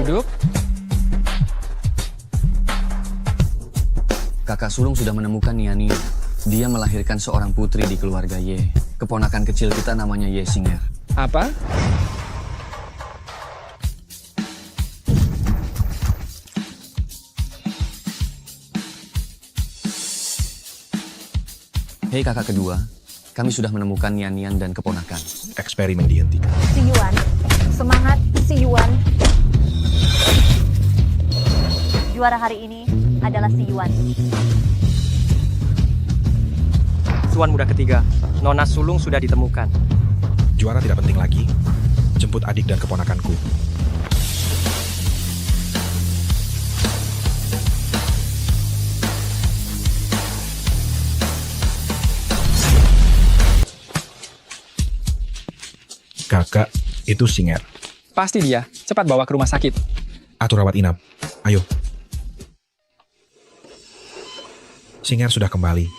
Duduk. Kakak sulung sudah menemukan Niani. Dia melahirkan seorang putri di keluarga Ye. Keponakan kecil kita namanya Ye Singer. Apa? Hei kakak kedua, kami sudah menemukan Nian-Nian dan keponakan. Eksperimen dihentikan. Si Yuan. Semangat, si Yuan. Juara hari ini adalah si Yuan. Tuan muda ketiga, Nona sulung sudah ditemukan. Juara tidak penting lagi. Jemput adik dan keponakanku. Kakak, itu Singer. Pasti dia. Cepat bawa ke rumah sakit. Atur rawat inap. Ayo. Singer sudah kembali.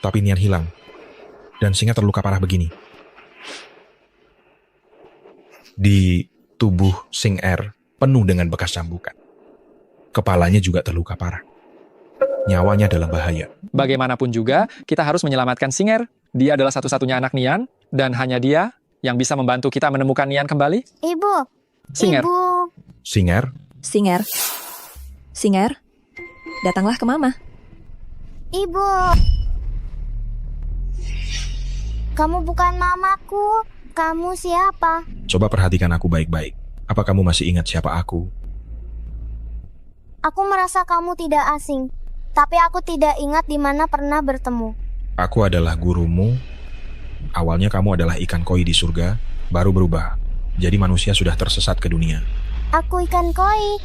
Tapi Nian hilang. Dan Singer terluka parah begini. Di tubuh Singer penuh dengan bekas cambukan. Kepalanya juga terluka parah. Nyawanya dalam bahaya. Bagaimanapun juga, kita harus menyelamatkan Singer. Dia adalah satu-satunya anak Nian, dan hanya dia yang bisa membantu kita menemukan Nian kembali. Ibu. Singer. Ibu. Singer, Singer. Singer, datanglah ke Mama. Ibu. Kamu bukan mamaku. Kamu siapa? coba perhatikan aku baik-baik. Apa kamu masih ingat siapa aku? Aku merasa kamu tidak asing. Tapi aku tidak ingat di mana pernah bertemu. Aku adalah gurumu. Awalnya kamu adalah ikan koi di surga, baru berubah. Jadi manusia sudah tersesat ke dunia. Aku ikan koi.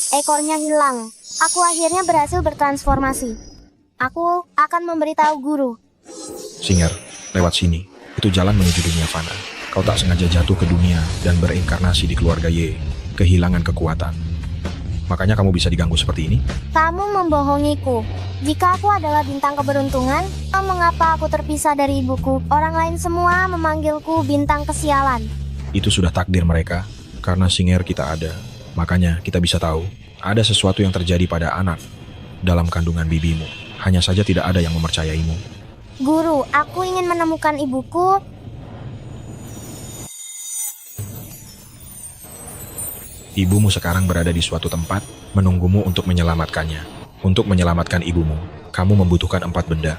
Ekornya hilang. Aku akhirnya berhasil bertransformasi. Aku akan memberitahu guru. Singer, lewat sini. Itu jalan menuju dunia fana. Kau tak sengaja jatuh ke dunia dan berinkarnasi di keluarga Ye. Kehilangan kekuatan. Makanya kamu bisa diganggu seperti ini? Kamu membohongiku. Jika aku adalah bintang keberuntungan, mengapa aku terpisah dari ibuku? Orang lain semua memanggilku bintang kesialan. Itu sudah takdir mereka. Karena Singer kita ada. Makanya kita bisa tahu, ada sesuatu yang terjadi pada anak dalam kandungan bibimu. Hanya saja tidak ada yang mempercayaimu. Guru, aku ingin menemukan ibuku. Ibumu sekarang berada di suatu tempat, menunggumu untuk menyelamatkannya. Untuk menyelamatkan ibumu, kamu membutuhkan 4 benda.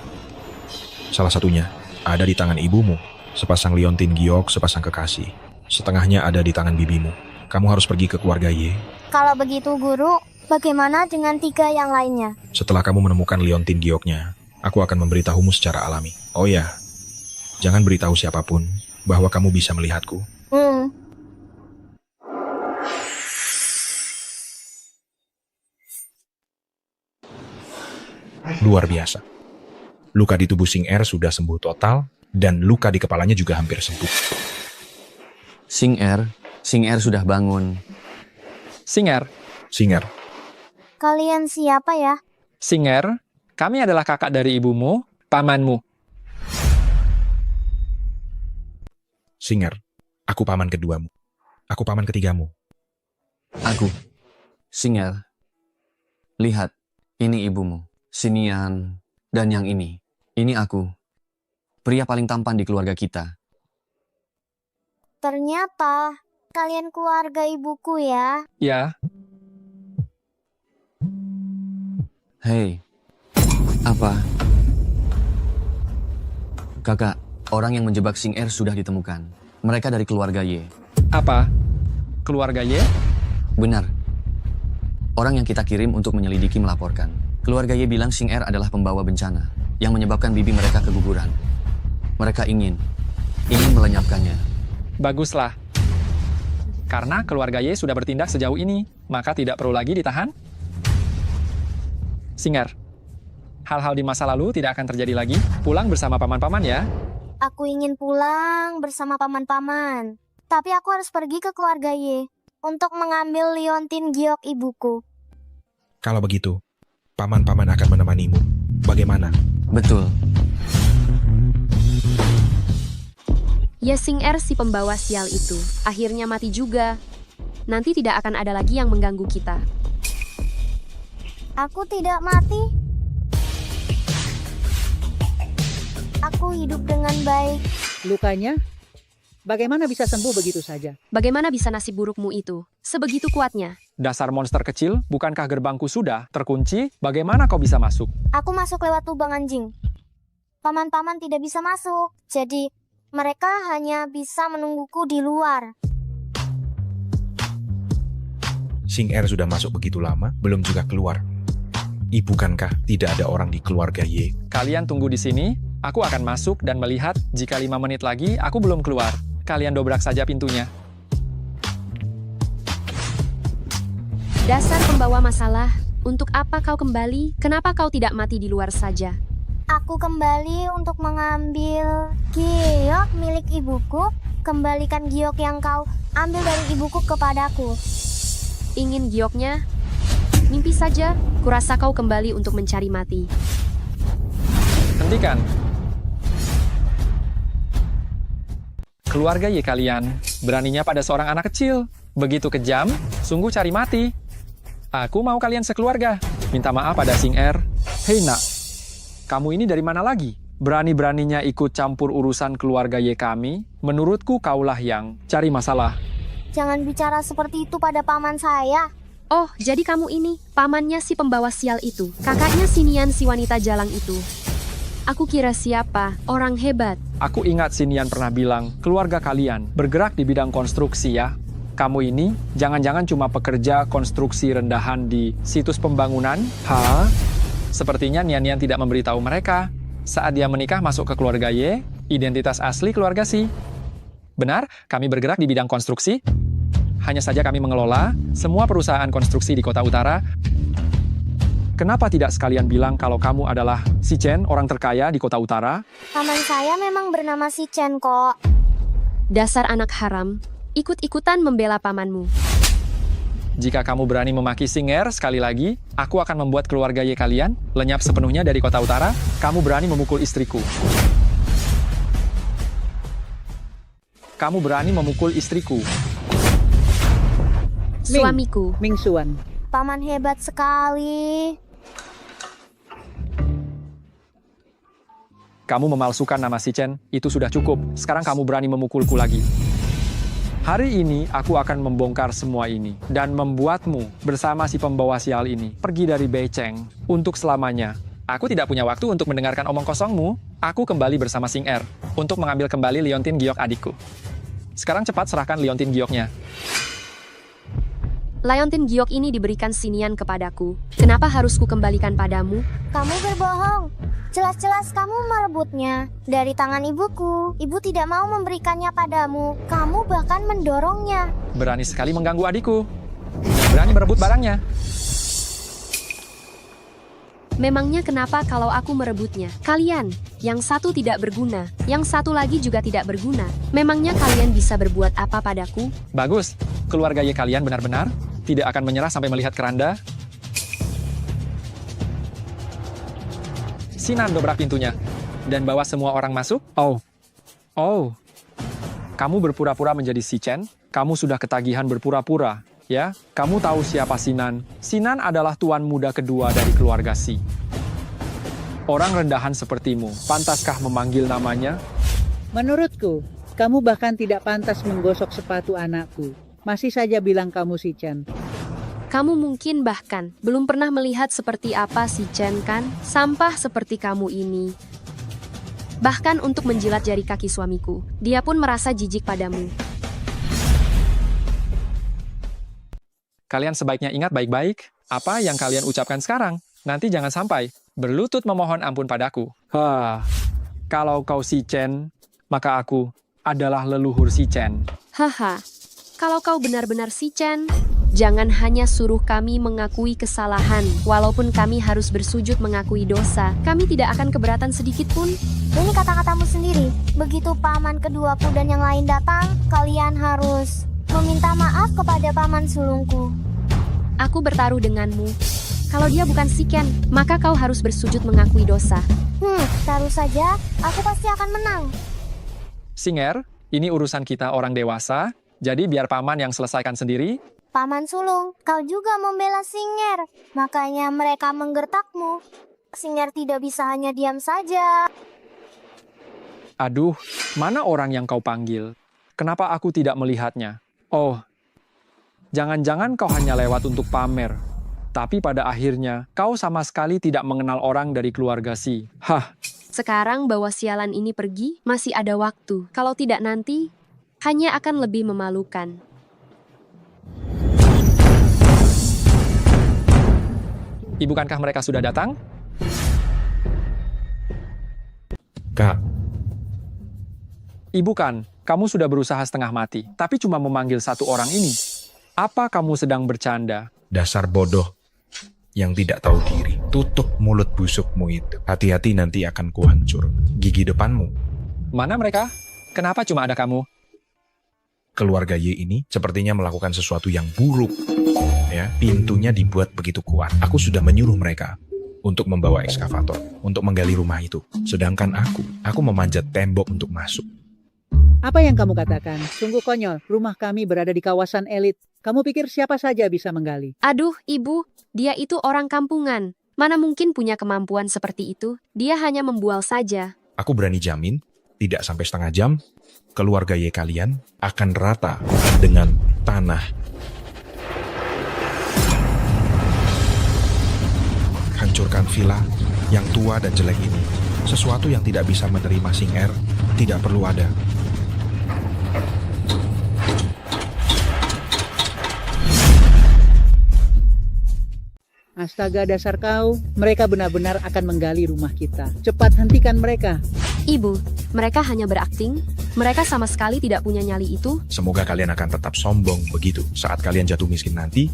Salah satunya, ada di tangan ibumu. Sepasang liontin giok, sepasang kekasih. Setengahnya ada di tangan bibimu. Kamu harus pergi ke keluarga Ye. Kalau begitu guru, bagaimana dengan 3 yang lainnya? Setelah kamu menemukan liontin gioknya, aku akan memberitahumu secara alami. Oh ya, jangan beritahu siapapun bahwa kamu bisa melihatku. Luar biasa. Luka di tubuh Singer sudah sembuh total, dan luka di kepalanya juga hampir sembuh. Singer sudah bangun. Singer. Singer, Kalian siapa ya? Singer, kami adalah kakak dari ibumu, pamanmu. Singer, aku paman keduamu. Aku paman ketigamu. Aku, Singer. Lihat, ini ibumu, Sinian, dan yang ini aku. Pria paling tampan di keluarga kita. Ternyata kalian keluarga ibuku ya. Ya, Hei, apa? Kakak, orang yang menjebak Singer sudah ditemukan. Mereka dari keluarga Ye. apa? Keluarga Ye? Benar. Orang yang kita kirim untuk menyelidiki melaporkan. Keluarga Ye bilang Singer adalah pembawa bencana yang menyebabkan bibi mereka keguguran. Mereka ingin melenyapkannya. Baguslah. Karena keluarga Ye sudah bertindak sejauh ini, maka tidak perlu lagi ditahan. Singer, hal-hal di masa lalu tidak akan terjadi lagi. Pulang bersama paman-paman ya. Aku ingin pulang bersama paman-paman. Tapi aku harus pergi ke keluarga Ye untuk mengambil liontin giok ibuku. Kalau begitu, paman-paman akan menemanimu. Bagaimana? Betul. Ya Sing-er si pembawa sial itu, akhirnya mati juga. Nanti tidak akan ada lagi yang mengganggu kita. Aku tidak mati. Aku hidup dengan baik. Lukanya? Bagaimana bisa sembuh begitu saja? Bagaimana bisa nasib burukmu itu? Sebegitu kuatnya. Dasar monster kecil, bukankah gerbangku sudah terkunci? Bagaimana kau bisa masuk? Aku masuk lewat lubang anjing. Paman-paman tidak bisa masuk. Jadi, mereka hanya bisa menungguku di luar. Sing-er sudah masuk begitu lama, belum juga keluar. Bukankah tidak ada orang di keluarga Ye? Kalian tunggu di sini, aku akan masuk dan melihat jika 5 menit lagi aku belum keluar. Kalian dobrak saja pintunya. Dasar pembawa masalah, untuk apa kau kembali? Kenapa kau tidak mati di luar saja? Aku kembali untuk mengambil giok milik ibuku. Kembalikan giok yang kau ambil dari ibuku kepadaku. Ingin gioknya? Mimpi saja, kurasa kau kembali untuk mencari mati. Hentikan. Keluarga Ye kalian, beraninya pada seorang anak kecil. Begitu kejam, sungguh cari mati. Aku mau kalian sekeluarga. Minta maaf pada Sing-er. Hei nak, kamu ini dari mana lagi? Berani-beraninya ikut campur urusan keluarga Ye kami? Menurutku kaulah yang cari masalah. Jangan bicara seperti itu pada paman saya. Oh, jadi kamu ini, pamannya si pembawa sial itu. Kakaknya si Nian si wanita jalang itu. Aku kira siapa? Orang hebat. Aku ingat si Nian pernah bilang, keluarga kalian bergerak di bidang konstruksi ya. Kamu ini jangan-jangan cuma pekerja konstruksi rendahan di situs pembangunan? Hah? Sepertinya Nian-Nian tidak memberitahu mereka. Saat dia menikah masuk ke keluarga Ye, identitas asli keluarga Si. Benar, kami bergerak di bidang konstruksi. Hanya saja kami mengelola semua perusahaan konstruksi di Kota Utara. Kenapa tidak sekalian bilang kalau kamu adalah Si Chen, orang terkaya di Kota Utara? Paman saya memang bernama Si Chen kok. Dasar anak haram, ikut-ikutan membela pamanmu. Jika kamu berani memaki Sing-er sekali lagi, aku akan membuat keluarga Ye kalian lenyap sepenuhnya dari Kota Utara. Kamu berani memukul istriku. Kamu berani memukul istriku. Suamiku. Ming Xuan. Paman hebat sekali. Kamu memalsukan nama Si Chen, itu sudah cukup. Sekarang kamu berani memukulku lagi. Hari ini aku akan membongkar semua ini dan membuatmu bersama si pembawa sial ini pergi dari Beicheng untuk selamanya. Aku tidak punya waktu untuk mendengarkan omong kosongmu. Aku kembali bersama Sing-er untuk mengambil kembali liontin giok adikku. Sekarang cepat serahkan liontin gioknya. Liontin giok ini diberikan si Nian kepadaku. Kenapa harus ku kembalikan padamu? Kamu berbohong. Jelas-jelas kamu merebutnya dari tangan ibuku. Ibu tidak mau memberikannya padamu. Kamu bahkan mendorongnya. Berani sekali mengganggu adikku. Berani merebut barangnya. Memangnya kenapa kalau aku merebutnya? Kalian, yang satu tidak berguna, yang satu lagi juga tidak berguna. Memangnya kalian bisa berbuat apa padaku? Bagus, keluarga Ye kalian benar-benar tidak akan menyerah sampai melihat keranda. Sinan dobrak pintunya dan bawa semua orang masuk. Oh, kamu berpura-pura menjadi Si Chen. Kamu sudah ketagihan berpura-pura, ya? Kamu tahu siapa Sinan? Sinan adalah tuan muda kedua dari keluarga Si. Orang rendahan sepertimu, pantaskah memanggil namanya? Menurutku, kamu bahkan tidak pantas menggosok sepatu anakku. Masih saja bilang kamu Si Chen. Kamu mungkin bahkan belum pernah melihat seperti apa Si Chen kan? Sampah seperti kamu ini. Bahkan untuk menjilat jari kaki suamiku, dia pun merasa jijik padamu. Kalian sebaiknya ingat baik-baik apa yang kalian ucapkan sekarang. Nanti jangan sampai berlutut memohon ampun padaku. Kalau kau Si Chen, maka aku adalah leluhur Si Chen. Haha, kalau kau benar-benar Si Chen, jangan hanya suruh kami mengakui kesalahan. Walaupun kami harus bersujud mengakui dosa, kami tidak akan keberatan sedikit pun. Ini kata-katamu sendiri. Begitu paman keduaku dan yang lain datang, kalian harus meminta maaf kepada paman sulungku. Aku bertaruh denganmu. Kalau dia bukan si Ken, maka kau harus bersujud mengakui dosa. Taruh saja, aku pasti akan menang. Singer, ini urusan kita orang dewasa, jadi biar paman yang selesaikan sendiri. Paman sulung, kau juga membela Singer. Makanya mereka menggertakmu. Singer tidak bisa hanya diam saja. Aduh, mana orang yang kau panggil? Kenapa aku tidak melihatnya? Oh, jangan-jangan kau hanya lewat untuk pamer. Tapi pada akhirnya, kau sama sekali tidak mengenal orang dari keluarga Si. Hah, Sekarang bawa sialan ini pergi, masih ada waktu. Kalau tidak nanti, hanya akan lebih memalukan. bukankah mereka sudah datang? Kak, Ibu kan, kamu sudah berusaha setengah mati, tapi cuma memanggil satu orang ini. Apa kamu sedang bercanda? dasar bodoh yang tidak tahu diri. Tutup mulut busukmu itu. Hati-hati nanti akan kuhancur gigi depanmu. Mana mereka? Kenapa cuma ada kamu? Keluarga Y ini sepertinya melakukan sesuatu yang buruk. Ya, pintunya dibuat begitu kuat. Aku sudah menyuruh mereka untuk membawa ekskavator, untuk menggali rumah itu. Sedangkan aku memanjat tembok untuk masuk. Apa yang kamu katakan? Sungguh konyol, rumah kami berada di kawasan elit. Kamu pikir siapa saja bisa menggali? Aduh, ibu, dia itu orang kampungan. Mana mungkin punya kemampuan seperti itu? Dia hanya membual saja. Aku berani jamin, tidak sampai setengah jam, keluarga Y kalian akan rata dengan tanah. Hancurkan villa yang tua dan jelek ini. Sesuatu yang tidak bisa menerima Singer tidak perlu ada. Astaga, dasar kau, mereka benar-benar akan menggali rumah kita. Cepat hentikan mereka. Ibu, mereka hanya berakting. Mereka sama sekali tidak punya nyali itu. Semoga kalian akan tetap sombong begitu saat kalian jatuh miskin nanti.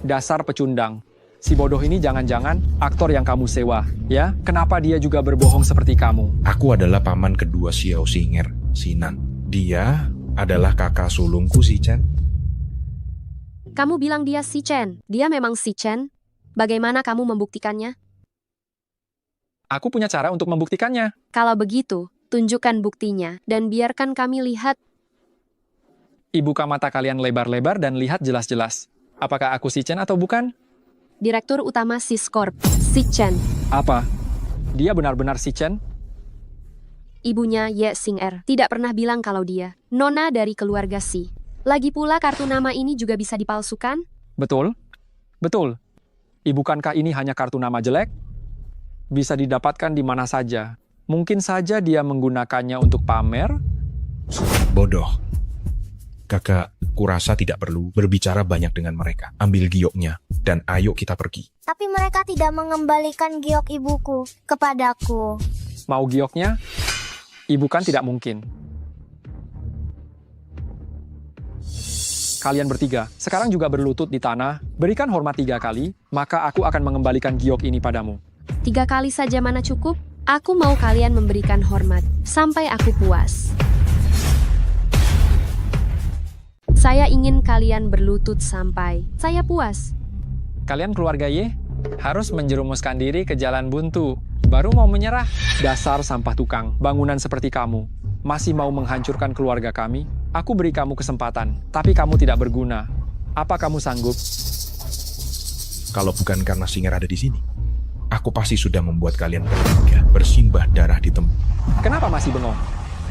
Dasar pecundang. Si bodoh ini jangan-jangan aktor yang kamu sewa, ya? Kenapa dia juga berbohong seperti kamu? Aku adalah paman kedua Xiao Singer, Sinan. Dia adalah kakak sulungku si Chen. Kamu bilang dia si Chen. Dia memang si Chen. Bagaimana kamu membuktikannya? Aku punya cara untuk membuktikannya. Kalau begitu, tunjukkan buktinya dan biarkan kami lihat. Buka mata kalian lebar-lebar dan lihat jelas-jelas. Apakah aku si Chen atau bukan? Direktur utama Siscorp, si Chen. Apa? Dia benar-benar si Chen? Ibunya Ye Singer tidak pernah bilang kalau dia nona dari keluarga Si. Lagi pula kartu nama ini juga bisa dipalsukan? Betul? Betul. Bukankah ini hanya kartu nama jelek? Bisa didapatkan di mana saja. Mungkin saja dia menggunakannya untuk pamer. Bodoh. Kakak, kurasa tidak perlu berbicara banyak dengan mereka. Ambil gioknya, dan ayo kita pergi. Tapi mereka tidak mengembalikan giok ibuku kepadaku. Mau gioknya? Ibu kan tidak mungkin. Kalian bertiga, sekarang juga berlutut di tanah, berikan hormat 3 kali, maka aku akan mengembalikan giok ini padamu. 3 kali saja mana cukup? Aku mau kalian memberikan hormat, sampai aku puas. Saya ingin kalian berlutut sampai saya puas. Kalian keluarga Y harus menjerumuskan diri ke jalan buntu, baru mau menyerah. Dasar sampah tukang, bangunan seperti kamu, masih mau menghancurkan keluarga kami? Aku beri kamu kesempatan, tapi kamu tidak berguna. Apa kamu sanggup? Kalau bukan karena Singer ada di sini, aku pasti sudah membuat kalian bertiga bersimbah darah di tempat. Kenapa masih bengong?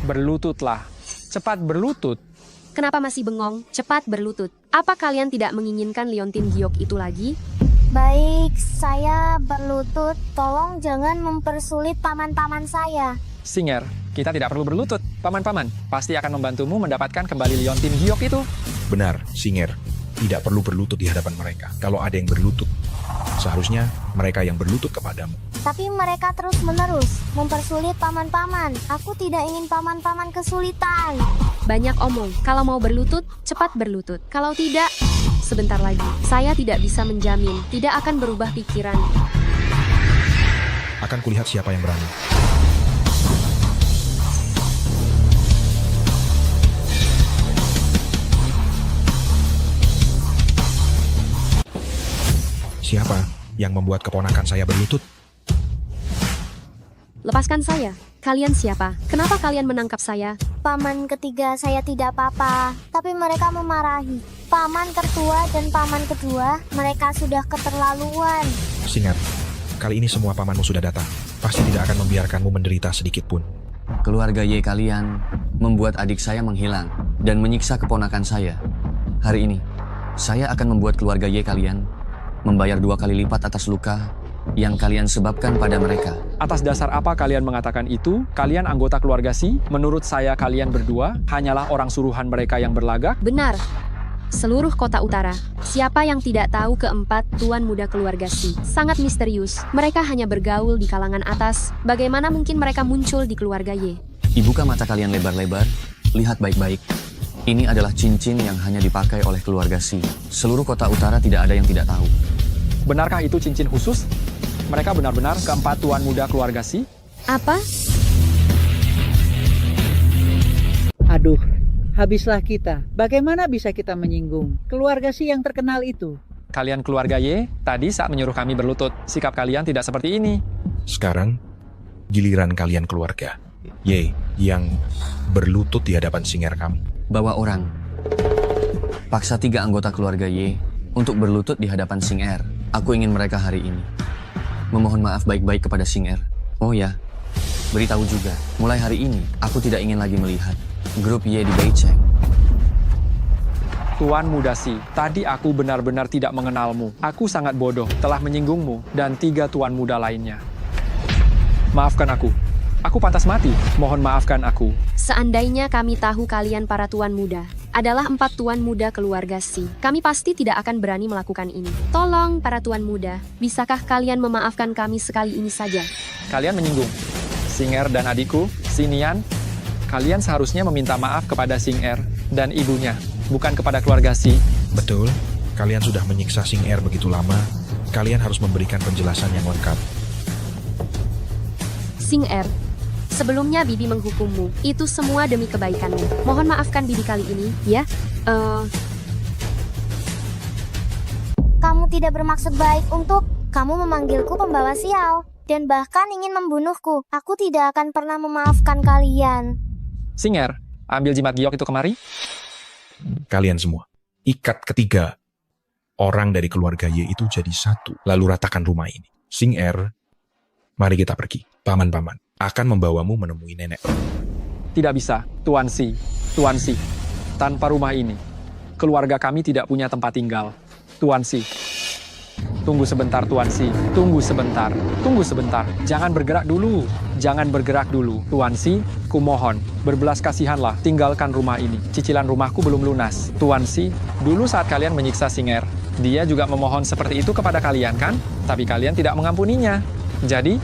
Berlututlah. Cepat berlutut. Kenapa masih bengong? Cepat berlutut. Apa kalian tidak menginginkan liontin giok itu lagi? Baik, saya berlutut. Tolong jangan mempersulit paman-paman saya. Singer, kita tidak perlu berlutut. Paman-paman pasti akan membantumu mendapatkan kembali liontin giok itu. Benar, Singer. Tidak perlu berlutut di hadapan mereka. Kalau ada yang berlutut, seharusnya mereka yang berlutut kepadamu. Tapi mereka terus-menerus mempersulit paman-paman. Aku tidak ingin paman-paman kesulitan. Banyak omong. Kalau mau berlutut, cepat berlutut. Kalau tidak, sebentar lagi. Saya tidak bisa menjamin tidak akan berubah pikiran. Akan kulihat siapa yang berani. Siapa yang membuat keponakan saya berlutut? Lepaskan saya. Kalian siapa? Kenapa kalian menangkap saya? Paman ketiga saya tidak apa-apa, tapi mereka memarahi. Paman tertua dan paman kedua, mereka sudah keterlaluan. Singer, kali ini semua pamanmu sudah datang. Pasti tidak akan membiarkanmu menderita sedikit pun. Keluarga Y kalian membuat adik saya menghilang dan menyiksa keponakan saya. Hari ini, saya akan membuat keluarga Y kalian membayar 2 kali lipat atas luka yang kalian sebabkan pada mereka. Atas dasar apa kalian mengatakan itu? Kalian anggota keluarga Si? Menurut saya kalian berdua hanyalah orang suruhan mereka yang berlagak. Benar. Seluruh kota utara. Siapa yang tidak tahu keempat tuan muda keluarga Si? Sangat misterius. Mereka hanya bergaul di kalangan atas. Bagaimana mungkin mereka muncul di keluarga Y? Dibuka mata kalian lebar-lebar, lihat baik-baik. Ini adalah cincin yang hanya dipakai oleh keluarga Si. Seluruh kota utara tidak ada yang tidak tahu. Benarkah itu cincin khusus? Mereka benar-benar keempat tuan muda keluarga Si? Apa? Aduh, habislah kita. Bagaimana bisa kita menyinggung keluarga Si yang terkenal itu? Kalian keluarga Y, tadi saat menyuruh kami berlutut, sikap kalian tidak seperti ini. Sekarang, giliran kalian keluarga Y yang berlutut di hadapan Singer kamu. Bawa orang. Paksa 3 anggota keluarga Y untuk berlutut di hadapan Sing Er. Aku ingin mereka hari ini memohon maaf baik-baik kepada Sing Er. Oh ya, beritahu juga, mulai hari ini aku tidak ingin lagi melihat grup Y di Beicheng. Tuan muda Si, tadi aku benar-benar tidak mengenalmu. Aku sangat bodoh, telah menyinggungmu dan 3 tuan muda lainnya. Maafkan aku. Aku pantas mati. Mohon maafkan aku. Seandainya kami tahu kalian para tuan muda adalah 4 tuan muda keluarga Si, kami pasti tidak akan berani melakukan ini. Tolong para tuan muda, bisakah kalian memaafkan kami sekali ini saja? Kalian menyinggung Singer dan adikku, Sinian. Kalian seharusnya meminta maaf kepada Singer dan ibunya, bukan kepada keluarga Si. Betul, kalian sudah menyiksa Singer begitu lama. Kalian harus memberikan penjelasan yang lengkap. Sing Er, sebelumnya Bibi menghukummu. Itu semua demi kebaikanmu. Mohon maafkan Bibi kali ini, ya. Kamu tidak bermaksud baik untuk kamu memanggilku pembawa sial dan bahkan ingin membunuhku. Aku tidak akan pernah memaafkan kalian. Singer, ambil jimat giok itu kemari. Kalian semua, ikat ketiga orang dari keluarga Y itu jadi satu. Lalu ratakan rumah ini. Singer, mari kita pergi. Paman-paman akan membawamu menemui nenek. Tidak bisa, Tuan Si. Tuan Si, tanpa rumah ini, keluarga kami tidak punya tempat tinggal. Tuan Si. Tunggu sebentar, Tuan Si. Tunggu sebentar. Tunggu sebentar. Jangan bergerak dulu. Jangan bergerak dulu. Tuan Si, kumohon, berbelas kasihanlah. Tinggalkan rumah ini. Cicilan rumahku belum lunas. Tuan Si, dulu saat kalian menyiksa Singer, dia juga memohon seperti itu kepada kalian, kan? Tapi kalian tidak mengampuninya. Jadi,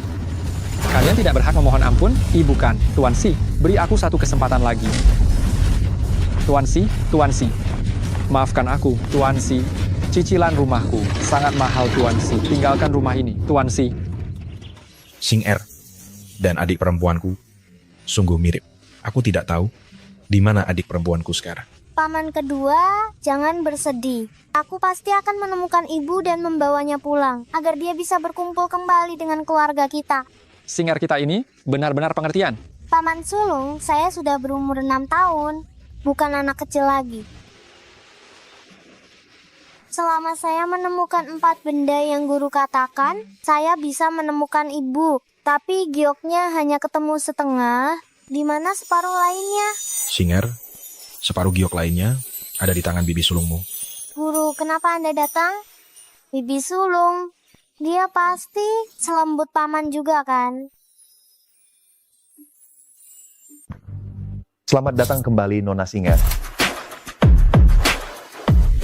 kalian tidak berhak memohon ampun? Bukan. Tuan Si, beri aku satu kesempatan lagi. Tuan Si, Tuan Si. Maafkan aku, Tuan Si. Cicilan rumahku sangat mahal, Tuan Si. Tinggalkan rumah ini, Tuan Si. Singer dan adik perempuanku sungguh mirip. Aku tidak tahu di mana adik perempuanku sekarang. Paman kedua, jangan bersedih. Aku pasti akan menemukan ibu dan membawanya pulang agar dia bisa berkumpul kembali dengan keluarga kita. Singer kita ini benar-benar pengertian. Paman sulung, saya sudah berumur 6 tahun, bukan anak kecil lagi. Selama saya menemukan 4 benda yang guru katakan, saya bisa menemukan ibu. Tapi gioknya hanya ketemu setengah. Di mana separuh lainnya? Singer, separuh giok lainnya ada di tangan bibi sulungmu. Guru, kenapa Anda datang? Bibi sulung. Dia pasti selembut paman juga kan? Selamat datang kembali, Nona Singer.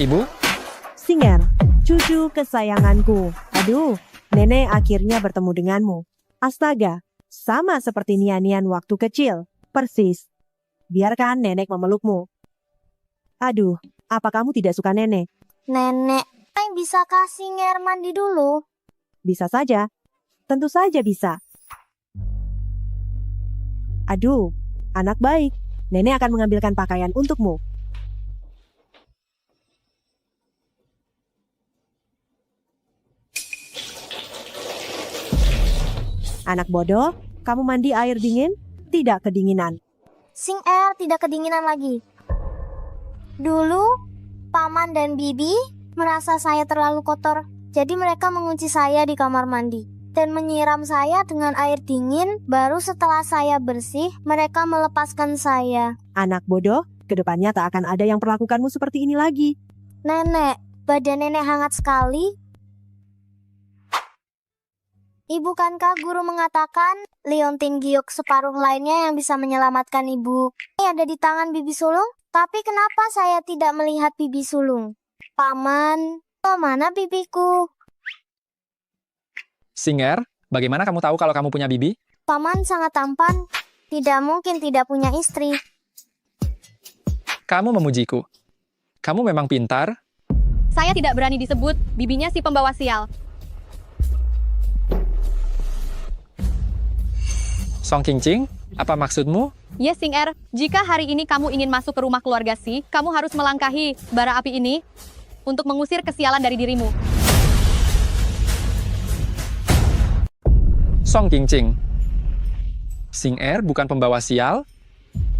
Ibu, Singer, cucu kesayanganku. Aduh, nenek akhirnya bertemu denganmu. Astaga, sama seperti Nian-Nian waktu kecil. Persis. Biarkan nenek memelukmu. Aduh, apa kamu tidak suka nenek? Nenek, bisa kasih Singer mandi dulu? Bisa saja. Tentu saja bisa. Aduh, anak baik. Nenek akan mengambilkan pakaian untukmu. Anak bodoh, kamu mandi air dingin? Tidak kedinginan. Sing-er tidak kedinginan lagi. Dulu, Paman dan Bibi merasa saya terlalu kotor, jadi mereka mengunci saya di kamar mandi dan menyiram saya dengan air dingin. Baru setelah saya bersih, mereka melepaskan saya. Anak bodoh, kedepannya tak akan ada yang perlakukanmu seperti ini lagi. Nenek, badan nenek hangat sekali. Ibu kankah guru mengatakan liontin giok separuh lainnya yang bisa menyelamatkan ibu? Ini ada di tangan bibi sulung, tapi kenapa saya tidak melihat bibi sulung? Paman, mana bibiku? Singer, bagaimana kamu tahu kalau kamu punya bibi? Paman sangat tampan, tidak mungkin tidak punya istri. Kamu memujiku. Kamu memang pintar. Saya tidak berani disebut bibinya si pembawa sial. Song Qingqing, apa maksudmu? Yes, Sing-er, jika hari ini kamu ingin masuk ke rumah keluarga Si, kamu harus melangkahi bara api ini untuk mengusir kesialan dari dirimu. Song Qingqing. Sing-er bukan pembawa sial?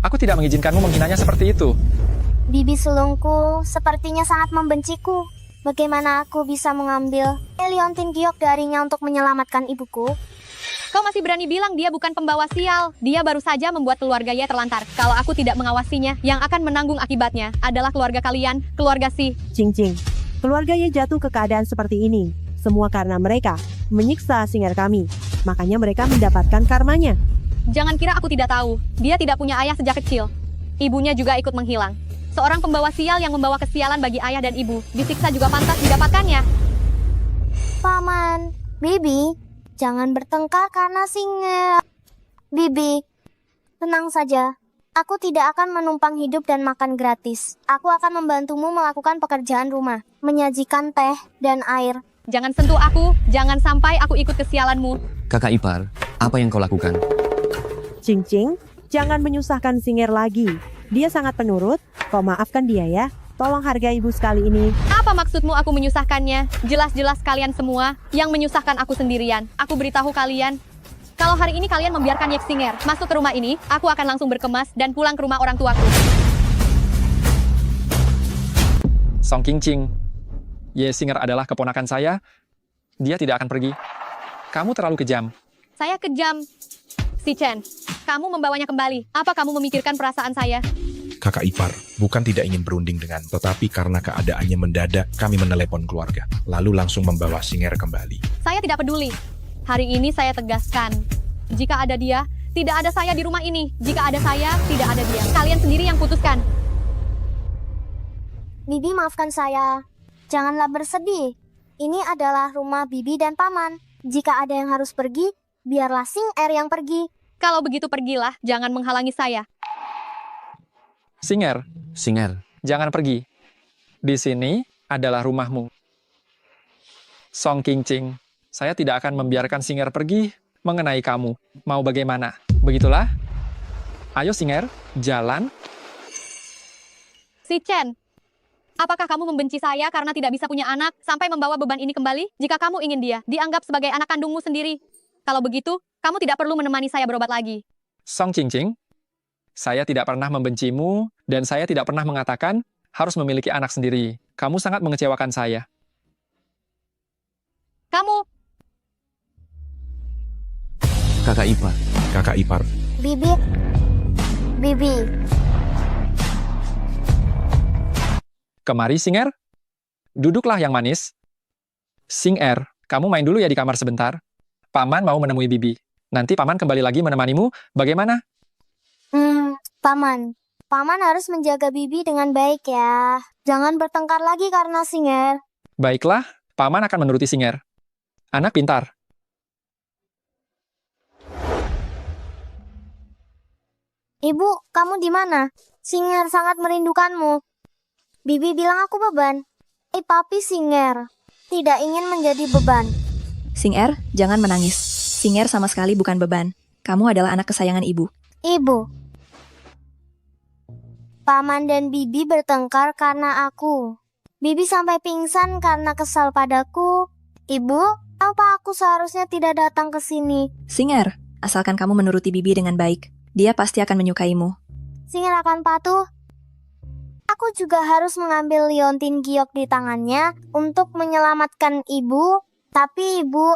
Aku tidak mengizinkanmu menghinanya seperti itu. Bibi sulungku sepertinya sangat membenciku. Bagaimana aku bisa mengambil liontin giok darinya untuk menyelamatkan ibuku? Kau masih berani bilang dia bukan pembawa sial. Dia baru saja membuat keluarganya terlantar. Kalau aku tidak mengawasinya, yang akan menanggung akibatnya adalah keluarga kalian, keluarga Si. Cing-cing, keluarganya jatuh ke keadaan seperti ini. Semua karena mereka menyiksa Singer kami. Makanya mereka mendapatkan karmanya. Jangan kira aku tidak tahu. Dia tidak punya ayah sejak kecil. Ibunya juga ikut menghilang. Seorang pembawa sial yang membawa kesialan bagi ayah dan ibu. Disiksa juga pantas didapatkannya. Paman, Bibi, jangan bertengkar karena Singer. Bibi, tenang saja. Aku tidak akan menumpang hidup dan makan gratis. Aku akan membantumu melakukan pekerjaan rumah, menyajikan teh dan air. Jangan sentuh aku, jangan sampai aku ikut kesialanmu. Kakak ipar, apa yang kau lakukan? Cing-cing, jangan menyusahkan Singer lagi. Dia sangat penurut, kau maafkan dia ya. Tolong hargai ibu sekali ini. Apa maksudmu aku menyusahkannya? Jelas-jelas kalian semua yang menyusahkan aku sendirian. Aku beritahu kalian, kalau hari ini kalian membiarkan Yek Singer masuk ke rumah ini, aku akan langsung berkemas dan pulang ke rumah orang tuaku. Song Qingqing. Ye Singer adalah keponakan saya. Dia tidak akan pergi. Kamu terlalu kejam. Saya kejam. Si Chen, kamu membawanya kembali. Apa kamu memikirkan perasaan saya? Kakak ipar, bukan tidak ingin berunding dengan, tetapi karena keadaannya mendadak, kami menelepon keluarga, lalu langsung membawa Singer kembali. Saya tidak peduli. Hari ini saya tegaskan, jika ada dia, tidak ada saya di rumah ini. Jika ada saya, tidak ada dia. Kalian sendiri yang putuskan. Bibi, maafkan saya. Janganlah bersedih. Ini adalah rumah Bibi dan Paman. Jika ada yang harus pergi, biarlah Singer yang pergi. Kalau begitu pergilah, jangan menghalangi saya. Singer, Singer, jangan pergi. Di sini adalah rumahmu. Song Qingqing, saya tidak akan membiarkan Singer pergi mengenai kamu. Mau bagaimana? Begitulah. Ayo Singer, jalan. Si Chen, apakah kamu membenci saya karena tidak bisa punya anak sampai membawa beban ini kembali? Jika kamu ingin dia dianggap sebagai anak kandungmu sendiri. Kalau begitu, kamu tidak perlu menemani saya berobat lagi. Song Qingqing, saya tidak pernah membencimu dan saya tidak pernah mengatakan harus memiliki anak sendiri. Kamu sangat mengecewakan saya. Kamu, kakak ipar. Kakak ipar, Bibi, Bibi, Kemari Singer. Duduklah yang manis. Singer, kamu main dulu ya di kamar sebentar. Paman mau menemui Bibi. Nanti Paman kembali lagi menemanimu. Bagaimana? Paman. Paman harus menjaga Bibi dengan baik ya. Jangan bertengkar lagi karena Singer. Baiklah, Paman akan menuruti Singer. Anak pintar. Ibu, kamu di mana? Singer sangat merindukanmu. Bibi bilang aku beban. Papi Singer tidak ingin menjadi beban. Singer, jangan menangis. Singer sama sekali bukan beban. Kamu adalah anak kesayangan ibu. Ibu. Paman dan Bibi bertengkar karena aku. Bibi sampai pingsan karena kesal padaku. Ibu, Apa aku seharusnya tidak datang ke sini? Singer, asalkan kamu menuruti Bibi dengan baik, dia pasti akan menyukaimu. Singer akan patuh. Aku juga harus mengambil liontin giok di tangannya untuk menyelamatkan ibu. Tapi ibu,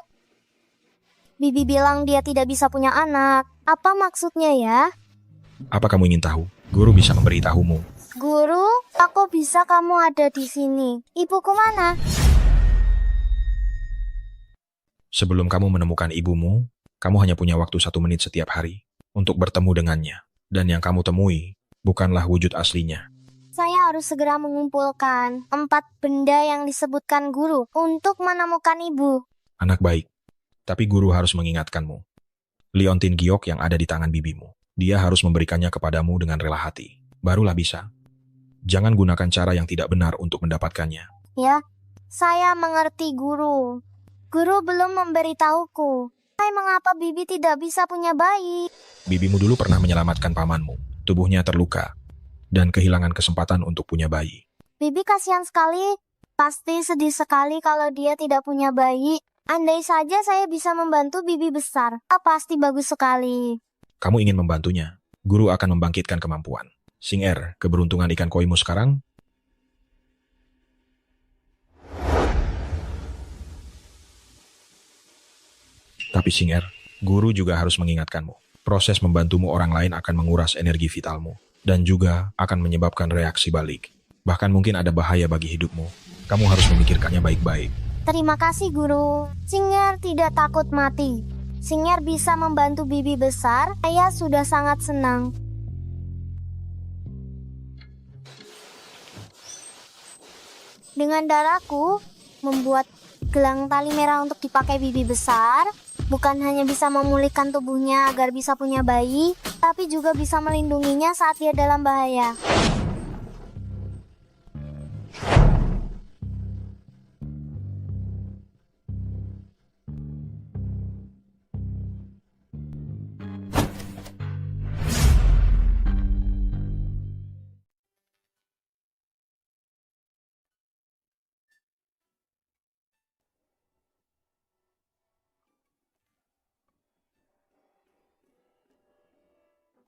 Bibi bilang dia tidak bisa punya anak. Apa maksudnya ya? Apa kamu ingin tahu? Guru bisa memberitahumu. Guru, aku bisa kamu ada di sini. Ibuku mana? Sebelum kamu menemukan ibumu, kamu hanya punya waktu 1 menit setiap hari untuk bertemu dengannya. Dan yang kamu temui bukanlah wujud aslinya. Saya harus segera mengumpulkan 4 benda yang disebutkan guru untuk menemukan ibu. Anak baik. Tapi guru harus mengingatkanmu. Liontin giok yang ada di tangan bibimu. Dia harus memberikannya kepadamu dengan rela hati. Barulah bisa. Jangan gunakan cara yang tidak benar untuk mendapatkannya. Ya, saya mengerti guru. Guru belum memberitahuku. Mengapa Bibi tidak bisa punya bayi? Bibimu dulu pernah menyelamatkan pamanmu. Tubuhnya terluka. Dan kehilangan kesempatan untuk punya bayi. Bibi kasihan sekali. Pasti sedih sekali kalau dia tidak punya bayi. Andai saja saya bisa membantu Bibi besar. Pasti bagus sekali. Kamu ingin membantunya. Guru akan membangkitkan kemampuan. Singer, keberuntungan ikan koimu sekarang? Tapi Singer, guru juga harus mengingatkanmu. Proses membantumu orang lain akan menguras energi vitalmu. Dan juga akan menyebabkan reaksi balik. Bahkan mungkin ada bahaya bagi hidupmu. Kamu harus memikirkannya baik-baik. Terima kasih guru. Singer tidak takut mati. Singer bisa membantu Bibi besar. Saya sudah sangat senang. Dengan darahku, membuat gelang tali merah untuk dipakai Bibi besar, bukan hanya bisa memulihkan tubuhnya agar bisa punya bayi, tapi juga bisa melindunginya saat dia dalam bahaya.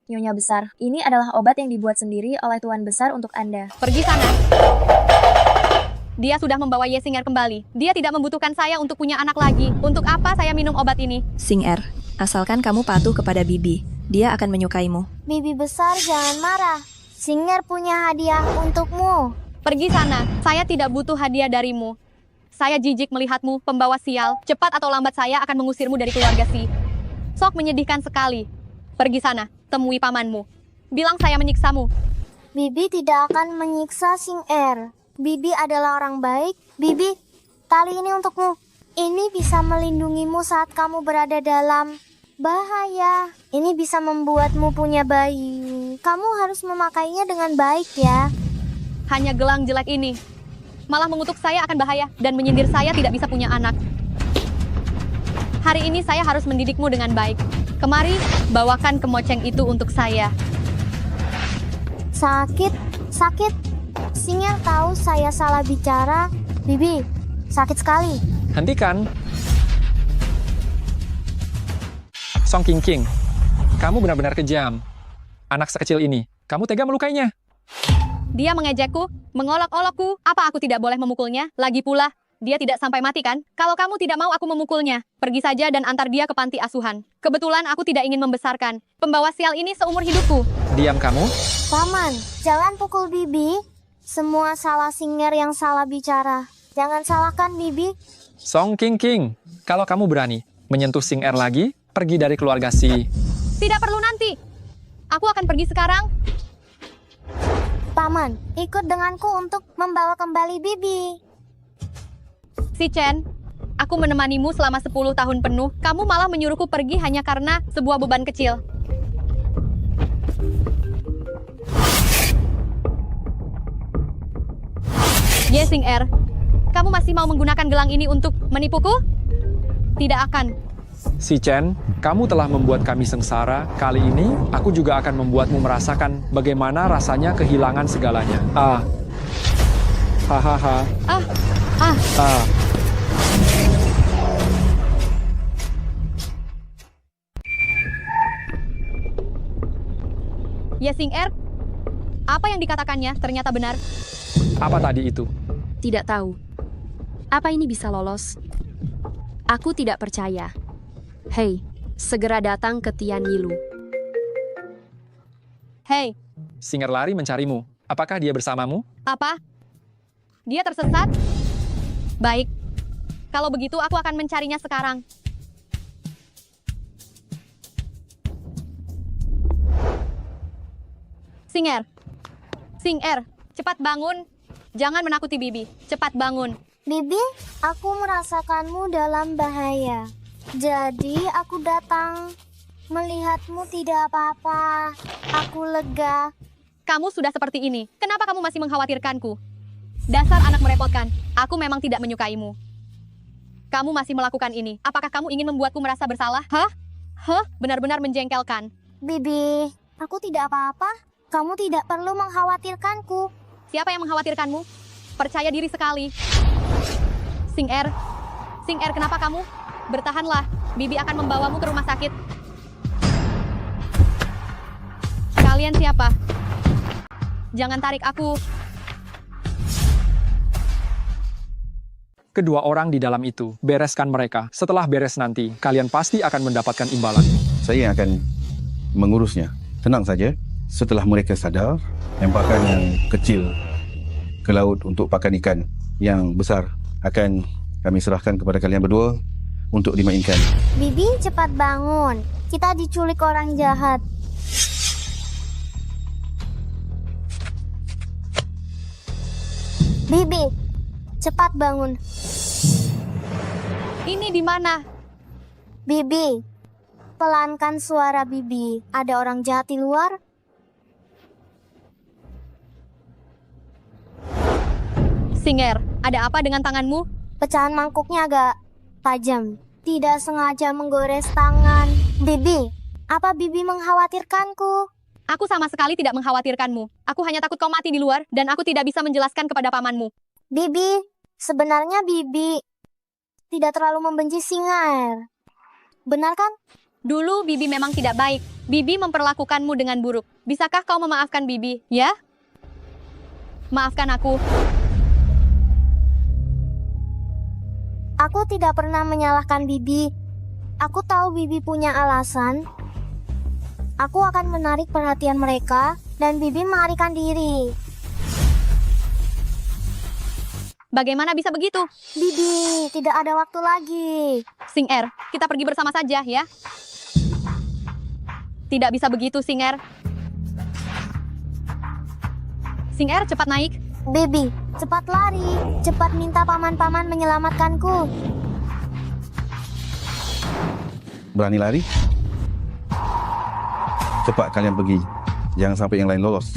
Nyonya besar, ini adalah obat yang dibuat sendiri oleh Tuan Besar untuk Anda. Pergi sana. Dia sudah membawa Yesinger kembali. Dia tidak membutuhkan saya untuk punya anak lagi. Untuk apa saya minum obat ini? Singer, asalkan kamu patuh kepada Bibi, dia akan menyukaimu. Bibi besar jangan marah. Singer punya hadiah untukmu. Pergi sana. Saya tidak butuh hadiah darimu. Saya jijik melihatmu, pembawa sial. Cepat atau lambat saya akan mengusirmu dari keluarga Si. Sok menyedihkan sekali. Pergi sana, temui pamanmu. Bilang saya menyiksamu. Bibi tidak akan menyiksa Singer. Bibi adalah orang baik. Bibi, tali ini untukmu. Ini bisa melindungimu saat kamu berada dalam bahaya. Ini bisa membuatmu punya bayi. Kamu harus memakainya dengan baik ya. Hanya gelang jelek ini. Malah mengutuk saya akan bahaya dan menyindir saya tidak bisa punya anak. Hari ini saya harus mendidikmu dengan baik. Kemari, bawakan kemoceng itu untuk saya. Sakit. Singer tahu saya salah bicara. Bibi, sakit sekali. Hentikan. Song King King, kamu benar-benar kejam. Anak sekecil ini, kamu tega melukainya. Dia mengejekku, mengolok-olokku. Apa aku tidak boleh memukulnya? Lagi pula, dia tidak sampai mati kan? Kalau kamu tidak mau aku memukulnya, pergi saja dan antar dia ke panti asuhan. Kebetulan aku tidak ingin membesarkan pembawa sial ini seumur hidupku. Diam kamu. Paman, jangan pukul Bibi. Semua salah Singer yang salah bicara. Jangan salahkan Bibi. Song King King, kalau kamu berani menyentuh Singer lagi, pergi dari keluarga Si. Tidak perlu nanti. Aku akan pergi sekarang. Paman, ikut denganku untuk membawa kembali Bibi. Si Chen, aku menemanimu selama 10 tahun penuh. Kamu malah menyuruhku pergi hanya karena sebuah beban kecil. Yesinger, kamu masih mau menggunakan gelang ini untuk menipuku? Tidak akan. Si Chen, kamu telah membuat kami sengsara. Kali ini, aku juga akan membuatmu merasakan bagaimana rasanya kehilangan segalanya. Hahaha. Ya Sing-er, apa yang dikatakannya ternyata benar. Apa tadi itu? Tidak tahu. Apa ini bisa lolos? Aku tidak percaya. Hei, segera datang ke Tian Yilu. Hei, Singer lari mencarimu. Apakah dia bersamamu? apa? Dia tersesat? Baik. Kalau begitu aku akan mencarinya sekarang. Sing-er. Sing-er, cepat bangun. Jangan menakuti Bibi. Cepat bangun. Bibi, aku merasakanmu dalam bahaya. Jadi aku datang. Melihatmu tidak apa-apa. Aku lega. Kamu sudah seperti ini. Kenapa kamu masih mengkhawatirkanku? Dasar anak merepotkan. Aku memang tidak menyukaimu. Kamu masih melakukan ini. Apakah kamu ingin membuatku merasa bersalah? Hah? Benar-benar menjengkelkan. Bibi, aku tidak apa-apa. Kamu tidak perlu mengkhawatirkanku. Siapa yang mengkhawatirkanmu? Percaya diri sekali. Sing-er. Sing-er, kenapa kamu? Bertahanlah. Bibi akan membawamu ke rumah sakit. Kalian siapa? Jangan tarik aku. Kedua orang di dalam itu, bereskan mereka. Setelah beres nanti, kalian pasti akan mendapatkan imbalan. Saya akan mengurusnya. Tenang saja. Setelah mereka sadar, lemparkan yang kecil ke laut untuk pakan ikan. Yang besar akan kami serahkan kepada kalian berdua untuk dimainkan. Bibi, cepat bangun. Kita diculik orang jahat. Bibi, cepat bangun. Ini di mana? Bibi, pelankan suara Bibi. Ada orang jahat di luar? Sing-er, ada apa dengan tanganmu? Pecahan mangkuknya agak tajam. Tidak sengaja menggores tangan. Bibi, apa Bibi mengkhawatirkanku? Aku sama sekali tidak mengkhawatirkanmu. Aku hanya takut kau mati di luar dan aku tidak bisa menjelaskan kepada pamanmu. Bibi, sebenarnya Bibi tidak terlalu membenci Singer. Benar kan? Dulu Bibi memang tidak baik. Bibi memperlakukanmu dengan buruk. Bisakah kau memaafkan Bibi, ya? Maafkan aku. Aku tidak pernah menyalahkan Bibi. Aku tahu Bibi punya alasan. Aku akan menarik perhatian mereka dan Bibi melarikan diri. Bagaimana bisa begitu? Bibi, tidak ada waktu lagi. Sing-er, kita pergi bersama saja, ya? Tidak bisa begitu, Sing-er. Sing-er, cepat naik. Bibi, cepat lari. Cepat minta paman-paman menyelamatkanku. Berani lari? Cepat kalian pergi. Jangan sampai yang lain lolos.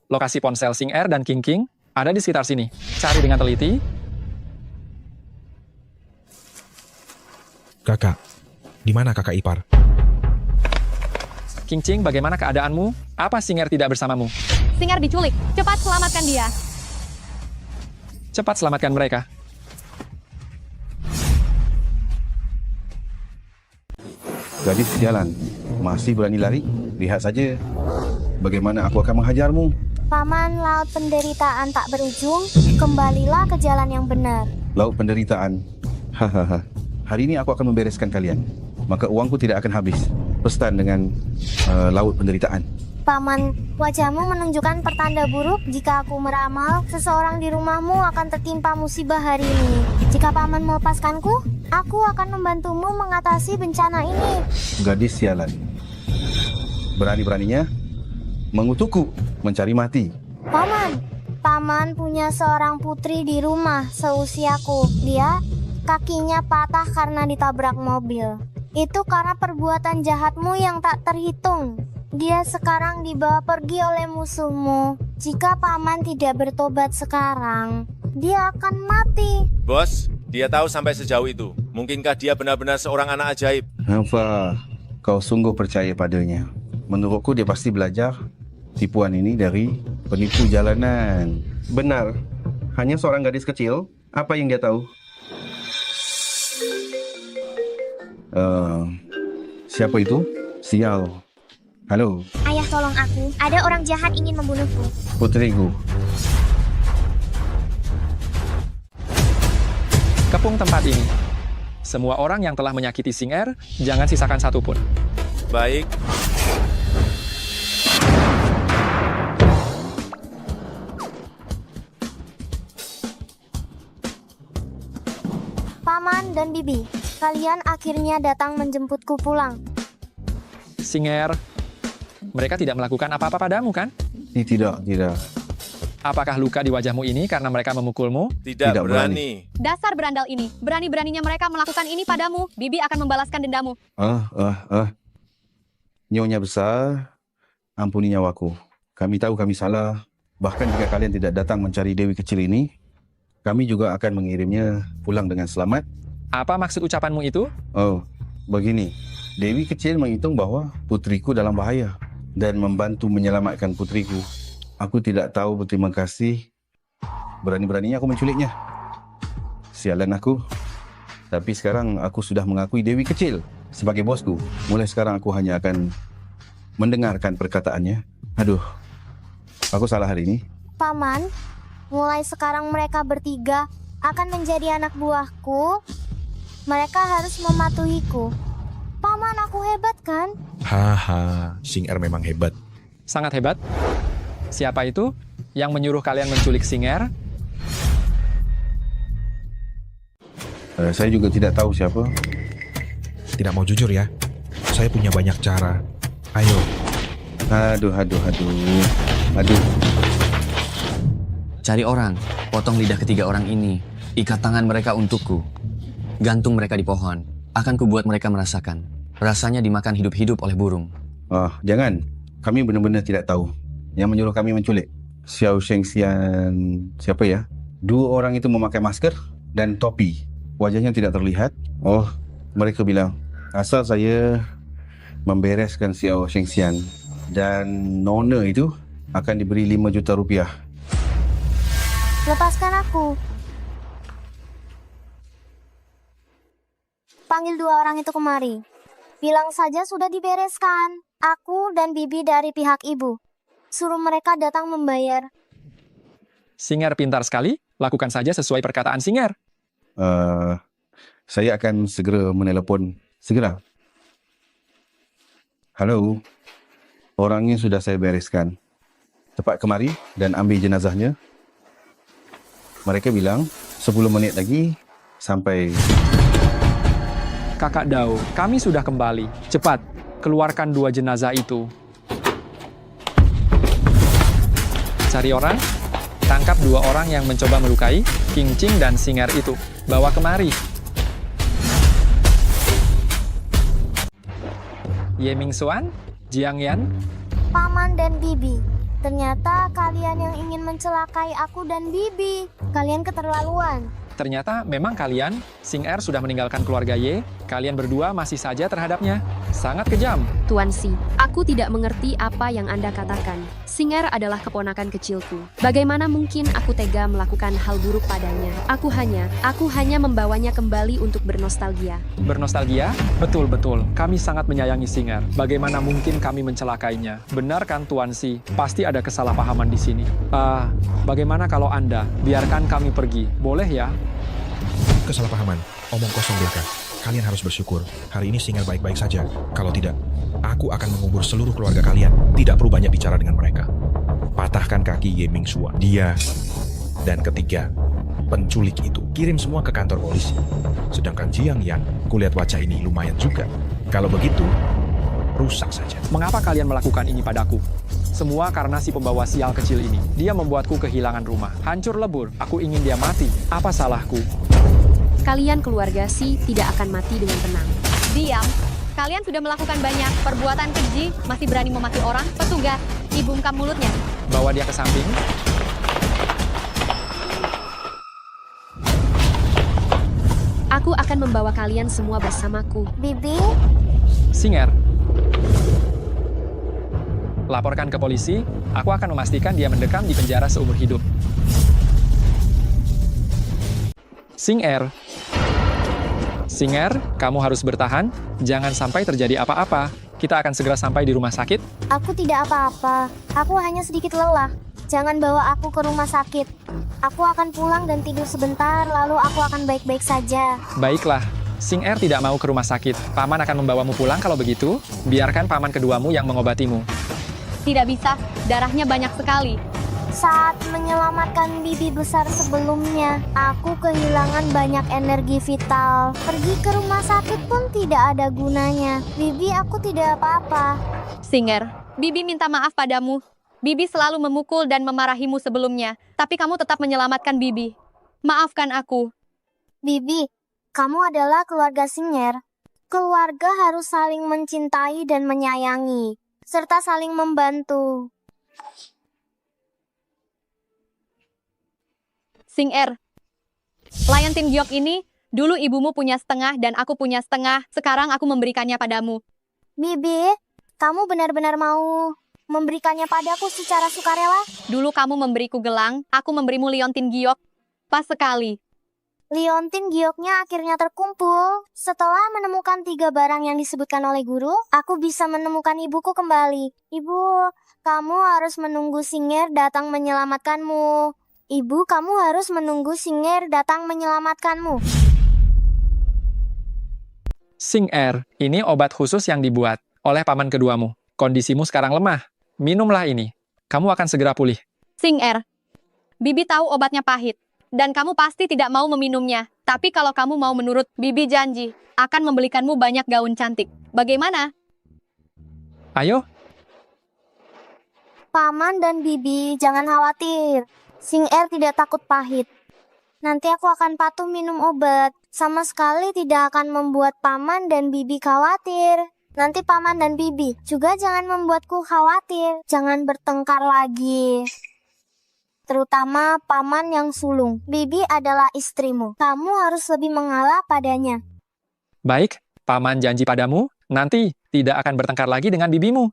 Lokasi ponsel Sing-er dan King ada di sekitar sini. Cari dengan teliti. Kakak, di mana kakak ipar? King, bagaimana keadaanmu? Apa Singer tidak bersamamu? Sing-er diculik. Cepat selamatkan dia. Cepat selamatkan mereka. Gadis jalan. Masih berani lari? Lihat saja bagaimana aku akan menghajarmu. Paman, laut penderitaan tak berujung. Kembalilah ke jalan yang benar. Laut penderitaan. Hahaha. Hari ini aku akan membereskan kalian. Maka uangku tidak akan habis. Pestan dengan laut penderitaan. Paman, wajahmu menunjukkan pertanda buruk. Jika aku meramal, seseorang di rumahmu akan tertimpa musibah hari ini. Jika paman melepaskanku, aku akan membantumu mengatasi bencana ini. Gadis sialan. Berani-beraninya mengutukku, mencari mati. Paman punya seorang putri di rumah seusiaku. Dia kakinya patah karena ditabrak mobil. Itu karena perbuatan jahatmu yang tak terhitung. Dia sekarang dibawa pergi oleh musuhmu. Jika paman tidak bertobat sekarang, dia akan mati. Bos, dia tahu sampai sejauh itu. Mungkinkah dia benar-benar seorang anak ajaib? Hamfa, kau sungguh percaya padanya. Menurutku dia pasti belajar tipuan ini dari penipu jalanan. Benar. Hanya seorang gadis kecil. Apa yang dia tahu? Siapa itu? Sial. Halo, Ayah, tolong aku. Ada orang jahat ingin membunuhku. putriku. Kepung tempat ini. Semua orang yang telah menyakiti Sing-Er, jangan sisakan satu pun. Baik, Paman dan Bibi, kalian akhirnya datang menjemputku pulang. Sing-Er, mereka tidak melakukan apa-apa padamu, kan? Tidak. Apakah luka di wajahmu ini karena mereka memukulmu? tidak berani. Dasar berandal ini. Berani-beraninya mereka melakukan ini padamu. Bibi akan membalaskan dendamu. Nyonya besar, ampuni nyawaku. Kami tahu kami salah. Bahkan jika kalian tidak datang mencari Dewi kecil ini, kami juga akan mengirimnya pulang dengan selamat. Apa maksud ucapanmu itu? Oh, begini. Dewi kecil menghitung bahwa putriku dalam bahaya dan membantu menyelamatkan putriku. Aku tidak tahu berterima kasih. Berani-beraninya aku menculiknya. Sialan aku. Tapi sekarang aku sudah mengakui Dewi kecil sebagai bosku. Mulai sekarang aku hanya akan mendengarkan perkataannya. Aduh, aku salah hari ini. Paman, mulai sekarang mereka bertiga akan menjadi anak buahku. Mereka harus mematuhiku. Paman, aku hebat kan? Haha, Sing-Er memang hebat. Sangat hebat. Siapa itu yang menyuruh kalian menculik Sing-Er? Saya juga tidak tahu siapa. Tidak mau jujur ya? Saya punya banyak cara. Ayo. Aduh. Cari orang, potong lidah ketiga orang ini, ikat tangan mereka untukku, gantung mereka di pohon, akan kubuat mereka merasakan. Rasanya dimakan hidup-hidup oleh burung. Jangan. Kami benar-benar tidak tahu. Yang menyuruh kami menculik Xiao Shengxian, siapa ya? Dua orang itu memakai masker dan topi. Wajahnya tidak terlihat. Mereka bilang, asal saya membereskan Xiao Shengxian dan Nona itu akan diberi 5 juta rupiah. Lepaskan aku. Panggil dua orang itu kemari. Bilang saja sudah dibereskan. Aku dan Bibi dari pihak ibu. Suruh mereka datang membayar. Sing-Er pintar sekali. Lakukan saja sesuai perkataan Sing-Er. Saya akan segera menelepon. Segera. Halo. Orangnya sudah saya bereskan. Cepat kemari dan ambil jenazahnya. Mereka bilang 10 menit lagi sampai. Kakak Dao, kami sudah kembali. Cepat, keluarkan 2 jenazah itu. Cari orang, tangkap 2 orang yang mencoba melukai King Ching dan Sing-Er itu. Bawa kemari. Ye Mingxuan, Jiang Yan, Paman dan Bibi. Ternyata kalian yang ingin mencelakai aku dan Bibi. Kalian keterlaluan. ternyata memang kalian, Sing-Er sudah meninggalkan keluarga Ye, kalian berdua masih saja terhadapnya. Sangat kejam. Tuan Si, aku tidak mengerti apa yang Anda katakan. Sing-Er adalah keponakan kecilku. Bagaimana mungkin aku tega melakukan hal buruk padanya? Aku hanya membawanya kembali untuk bernostalgia. Bernostalgia? Betul-betul. Kami sangat menyayangi Sing-Er. Bagaimana mungkin kami mencelakainya? Benar kan Tuan Si? Pasti ada kesalahpahaman di sini. Bagaimana kalau Anda biarkan kami pergi? Boleh ya? Kesalahpahaman, omong kosong belaka. Kalian harus bersyukur. Hari ini Sing-Er baik-baik saja. Kalau tidak, aku akan mengubur seluruh keluarga kalian. Tidak perlu banyak bicara dengan mereka. Patahkan kaki Ye Mingxuan. Dia dan ketiga penculik itu kirim semua ke kantor polisi. Sedangkan Jiang Yan, kulihat wajah ini lumayan juga. Kalau begitu, rusak saja. Mengapa kalian melakukan ini padaku? Semua karena si pembawa sial kecil ini. Dia membuatku kehilangan rumah. Hancur lebur. Aku ingin dia mati. Apa salahku? Kalian keluarga Si tidak akan mati dengan tenang. Diam. Kalian sudah melakukan banyak perbuatan keji, masih berani memaki orang. Petugas, dibungkam mulutnya. Bawa dia ke samping. Aku akan membawa kalian semua bersamaku. Bibi? Sing-Er. Laporkan ke polisi. Aku akan memastikan dia mendekam di penjara seumur hidup. Singer, kamu harus bertahan. Jangan sampai terjadi apa-apa. Kita akan segera sampai di rumah sakit. Aku tidak apa-apa. Aku hanya sedikit lelah. Jangan bawa aku ke rumah sakit. Aku akan pulang dan tidur sebentar, lalu aku akan baik-baik saja. Baiklah, Singer tidak mau ke rumah sakit. Paman akan membawamu pulang kalau begitu. Biarkan paman keduamu yang mengobatimu. Tidak bisa, darahnya banyak sekali. Saat menyelamatkan bibi besar sebelumnya, aku kehilangan banyak energi vital. Pergi ke rumah sakit pun tidak ada gunanya. Bibi, aku tidak apa-apa. Singer, Bibi minta maaf padamu. Bibi selalu memukul dan memarahimu sebelumnya, tapi kamu tetap menyelamatkan Bibi. Maafkan aku. Bibi, kamu adalah keluarga Singer. Keluarga harus saling mencintai dan menyayangi, serta saling membantu. Singer, Liontin Giok ini, dulu ibumu punya setengah dan aku punya setengah, sekarang aku memberikannya padamu. Bibi, kamu benar-benar mau memberikannya padaku secara sukarela? Dulu kamu memberiku gelang, aku memberimu Liontin Giok. Pas sekali. Liontin Gioknya akhirnya terkumpul. Setelah menemukan 3 barang yang disebutkan oleh guru, aku bisa menemukan ibuku kembali. Ibu, kamu harus menunggu Singer datang menyelamatkanmu. Ibu, kamu harus menunggu Singer datang menyelamatkanmu. Singer, ini obat khusus yang dibuat oleh paman keduamu. Kondisimu sekarang lemah. Minumlah ini. Kamu akan segera pulih. Singer, Bibi tahu obatnya pahit, dan kamu pasti tidak mau meminumnya. Tapi kalau kamu mau menurut Bibi janji, akan membelikanmu banyak gaun cantik. Bagaimana? Ayo. Paman dan Bibi, jangan khawatir. Singer tidak takut pahit. Nanti aku akan patuh minum obat. Sama sekali tidak akan membuat Paman dan Bibi khawatir. Nanti Paman dan Bibi juga jangan membuatku khawatir. Jangan bertengkar lagi. Terutama Paman yang sulung. Bibi adalah istrimu. Kamu harus lebih mengalah padanya. Baik, Paman janji padamu, nanti tidak akan bertengkar lagi dengan bibimu.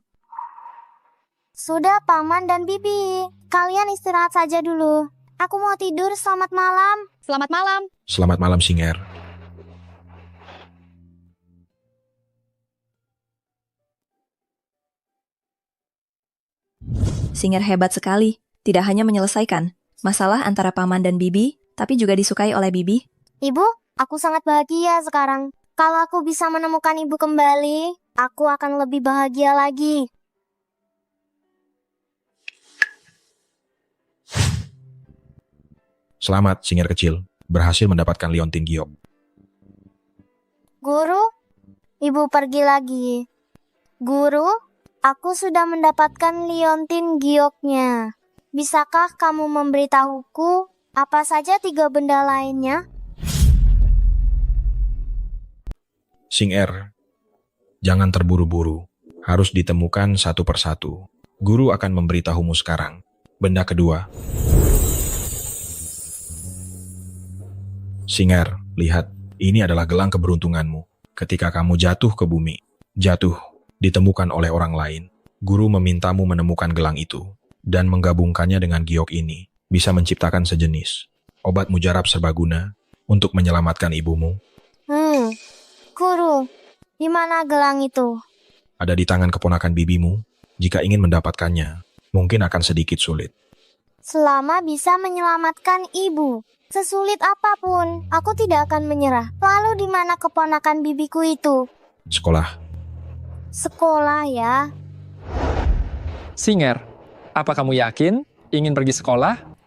Sudah Paman dan Bibi, kalian istirahat saja dulu. Aku mau tidur, selamat malam. Selamat malam. Selamat malam, Singer. Singer hebat sekali. Tidak hanya menyelesaikan masalah antara Paman dan Bibi, tapi juga disukai oleh Bibi. Ibu, aku sangat bahagia sekarang. Kalau aku bisa menemukan ibu kembali, aku akan lebih bahagia lagi. Selamat, Singer kecil. Berhasil mendapatkan Liontin Giok. Guru, ibu pergi lagi. Guru, aku sudah mendapatkan Liontin Gioknya. Bisakah kamu memberitahuku apa saja 3 benda lainnya? Singer, jangan terburu-buru. Harus ditemukan satu persatu. Guru akan memberitahumu sekarang. Benda kedua. Singer, lihat. Ini adalah gelang keberuntunganmu. Ketika kamu jatuh ke bumi, jatuh, ditemukan oleh orang lain. Guru memintamu menemukan gelang itu dan menggabungkannya dengan giok ini. Bisa menciptakan sejenis obat mujarab serbaguna untuk menyelamatkan ibumu. Guru, di mana gelang itu? Ada di tangan keponakan bibimu. Jika ingin mendapatkannya, mungkin akan sedikit sulit. Selama bisa menyelamatkan ibu, sesulit apapun, aku tidak akan menyerah. Lalu di mana keponakan bibiku itu? Sekolah. Sekolah ya. Singer, apa kamu yakin ingin pergi sekolah?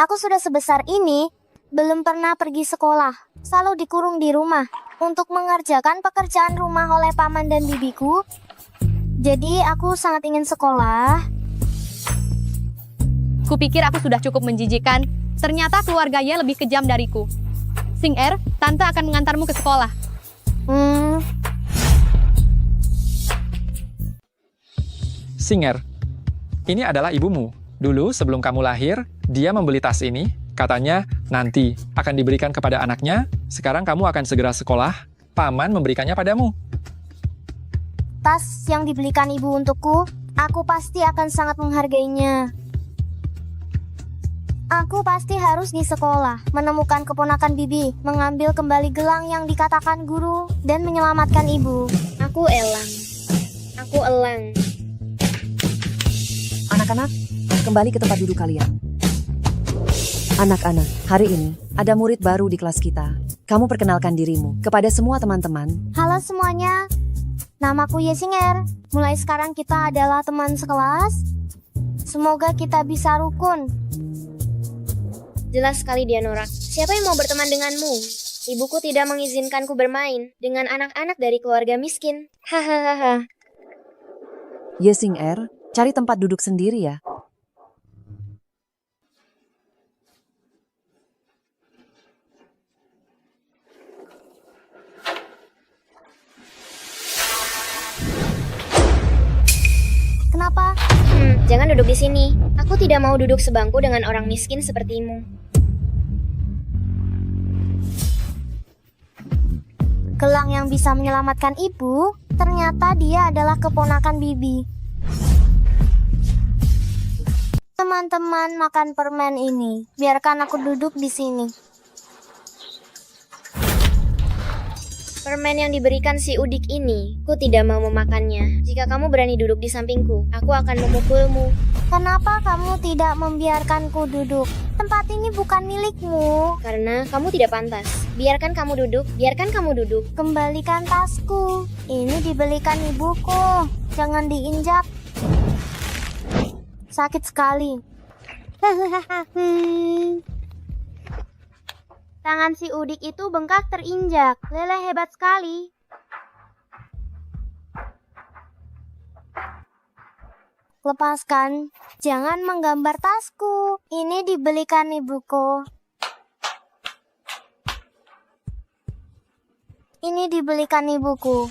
Aku sudah sebesar ini, belum pernah pergi sekolah. Selalu dikurung di rumah untuk mengerjakan pekerjaan rumah oleh paman dan bibiku. Jadi aku sangat ingin sekolah. Kupikir aku sudah cukup menjijikan. Ternyata keluarganya lebih kejam dariku. Singer, Tante akan mengantarmu ke sekolah. Singer, ini adalah ibumu. Dulu sebelum kamu lahir, dia membeli tas ini. Katanya nanti akan diberikan kepada anaknya. Sekarang kamu akan segera sekolah. Paman memberikannya padamu. Tas yang dibelikan ibu untukku, aku pasti akan sangat menghargainya. Aku pasti harus di sekolah, menemukan keponakan Bibi, mengambil kembali gelang yang dikatakan guru, dan menyelamatkan ibu. Aku Elang. Aku Elang. Anak-anak, kembali ke tempat duduk kalian. Anak-anak, hari ini ada murid baru di kelas kita. Kamu perkenalkan dirimu kepada semua teman-teman. Halo semuanya, namaku Yesinger. Mulai sekarang kita adalah teman sekelas. Semoga kita bisa rukun. Jelas sekali dia norak. Siapa yang mau berteman denganmu? Ibuku tidak mengizinkanku bermain dengan anak-anak dari keluarga miskin. Hahaha. Yesinger, cari tempat duduk sendiri ya. Kenapa? Jangan duduk di sini. Aku tidak mau duduk sebangku dengan orang miskin sepertimu. Gelang yang bisa menyelamatkan ibu, ternyata dia adalah keponakan Bibi. Teman-teman makan permen ini. Biarkan aku duduk di sini. Permen yang diberikan si Udik ini, ku tidak mau memakannya. Jika kamu berani duduk di sampingku, aku akan memukulmu. Kenapa kamu tidak membiarkanku duduk? Tempat ini bukan milikmu. Karena kamu tidak pantas. Biarkan kamu duduk, biarkan kamu duduk. Kembalikan tasku. Ini dibelikan ibuku. Jangan diinjak. Sakit sekali. Tangan si Udik itu bengkak terinjak. Lele hebat sekali. Lepaskan. Jangan menggambar tasku. Ini dibelikan ibuku. Ini dibelikan ibuku.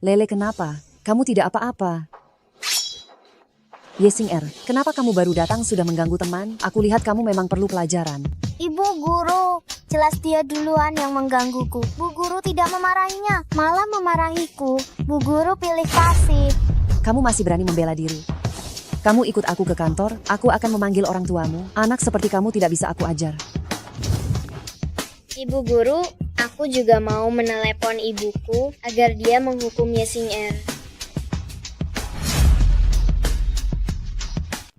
Lele, kenapa? Kamu tidak apa-apa. Yesinger, kenapa kamu baru datang sudah mengganggu teman? Aku lihat kamu memang perlu pelajaran. Ibu guru, jelas dia duluan yang menggangguku. Bu guru tidak memarahinya, malah memarahiku. Bu guru pilih kasih. Kamu masih berani membela diri. Kamu ikut aku ke kantor, aku akan memanggil orang tuamu. Anak seperti kamu tidak bisa aku ajar. Ibu guru, aku juga mau menelepon ibuku agar dia menghukum Yesinger.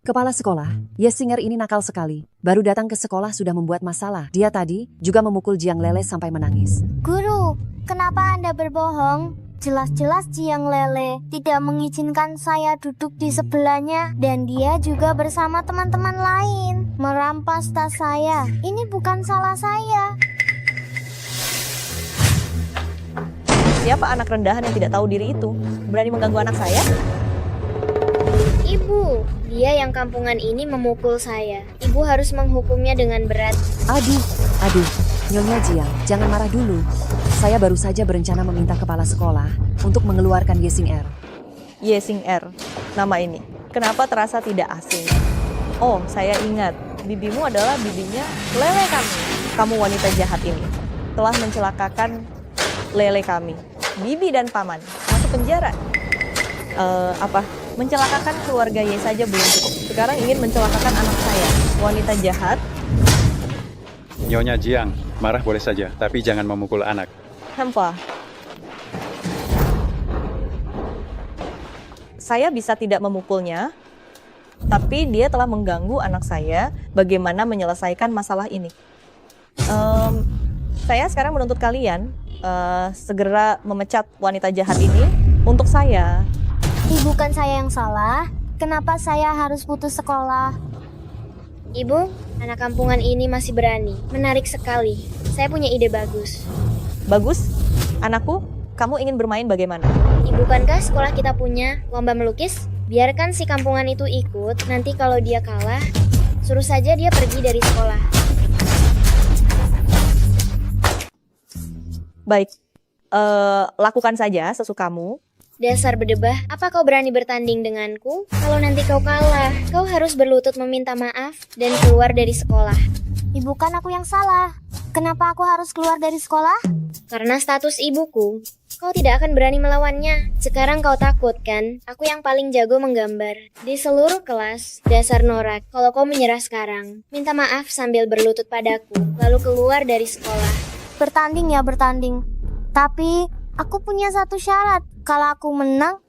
Kepala sekolah, Yesinger ini nakal sekali. Baru datang ke sekolah sudah membuat masalah. Dia tadi juga memukul Jiang Lele sampai menangis. Guru, kenapa Anda berbohong? Jelas-jelas Jiang Lele tidak mengizinkan saya duduk di sebelahnya dan dia juga bersama teman-teman lain merampas tas saya. Ini bukan salah saya. Siapa anak rendahan yang tidak tahu diri itu? Berani mengganggu anak saya? Ibu, dia yang kampungan ini memukul saya. Ibu harus menghukumnya dengan berat. Aduh, Nyonya Jiang, jangan marah dulu. Saya baru saja berencana meminta kepala sekolah untuk mengeluarkan Yesinger. Yesinger, nama ini. Kenapa terasa tidak asing? Oh, saya ingat. Bibimu adalah bibinya Lele kami. Kamu wanita jahat ini telah mencelakakan Lele kami. Bibi dan paman masuk penjara. Mencelakakan keluarga Ye saja belum cukup. Sekarang ingin mencelakakan anak saya. Wanita jahat. Nyonya Jiang, marah boleh saja, tapi jangan memukul anak. Hempa. Saya bisa tidak memukulnya, tapi dia telah mengganggu anak saya bagaimana menyelesaikan masalah ini. Saya sekarang menuntut kalian segera memecat wanita jahat ini untuk saya. Bukan saya yang salah. Kenapa saya harus putus sekolah? Ibu, anak kampungan ini masih berani. Menarik sekali. Saya punya ide bagus. Bagus? Anakku, kamu ingin bermain bagaimana? Bukankah sekolah kita punya lomba melukis? Biarkan si kampungan itu ikut. Nanti kalau dia kalah, suruh saja dia pergi dari sekolah. Baik, lakukan saja sesukamu. Dasar berdebah, apa kau berani bertanding denganku? Kalau nanti kau kalah, kau harus berlutut meminta maaf dan keluar dari sekolah. Bukan aku yang salah. Kenapa aku harus keluar dari sekolah? Karena status ibuku. Kau tidak akan berani melawannya. Sekarang kau takut kan? Aku yang paling jago menggambar. Di seluruh kelas, dasar norak. Kalau kau menyerah sekarang, minta maaf sambil berlutut padaku, lalu keluar dari sekolah. Bertanding ya bertanding. Tapi aku punya satu syarat. Kalau aku menang,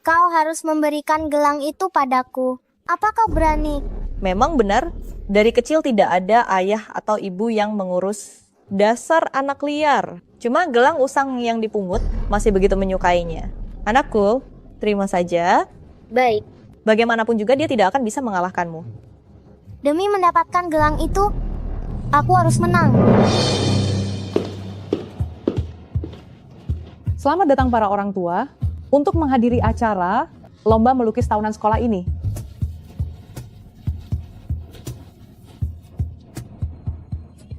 kau harus memberikan gelang itu padaku. Apa kau berani? Memang benar, dari kecil tidak ada ayah atau ibu yang mengurus. Dasar anak liar. Cuma gelang usang yang dipungut masih begitu menyukainya. Anakku, terima saja. Baik. Bagaimanapun juga dia tidak akan bisa mengalahkanmu. Demi mendapatkan gelang itu, aku harus menang. Selamat datang para orang tua untuk menghadiri acara lomba melukis tahunan sekolah ini.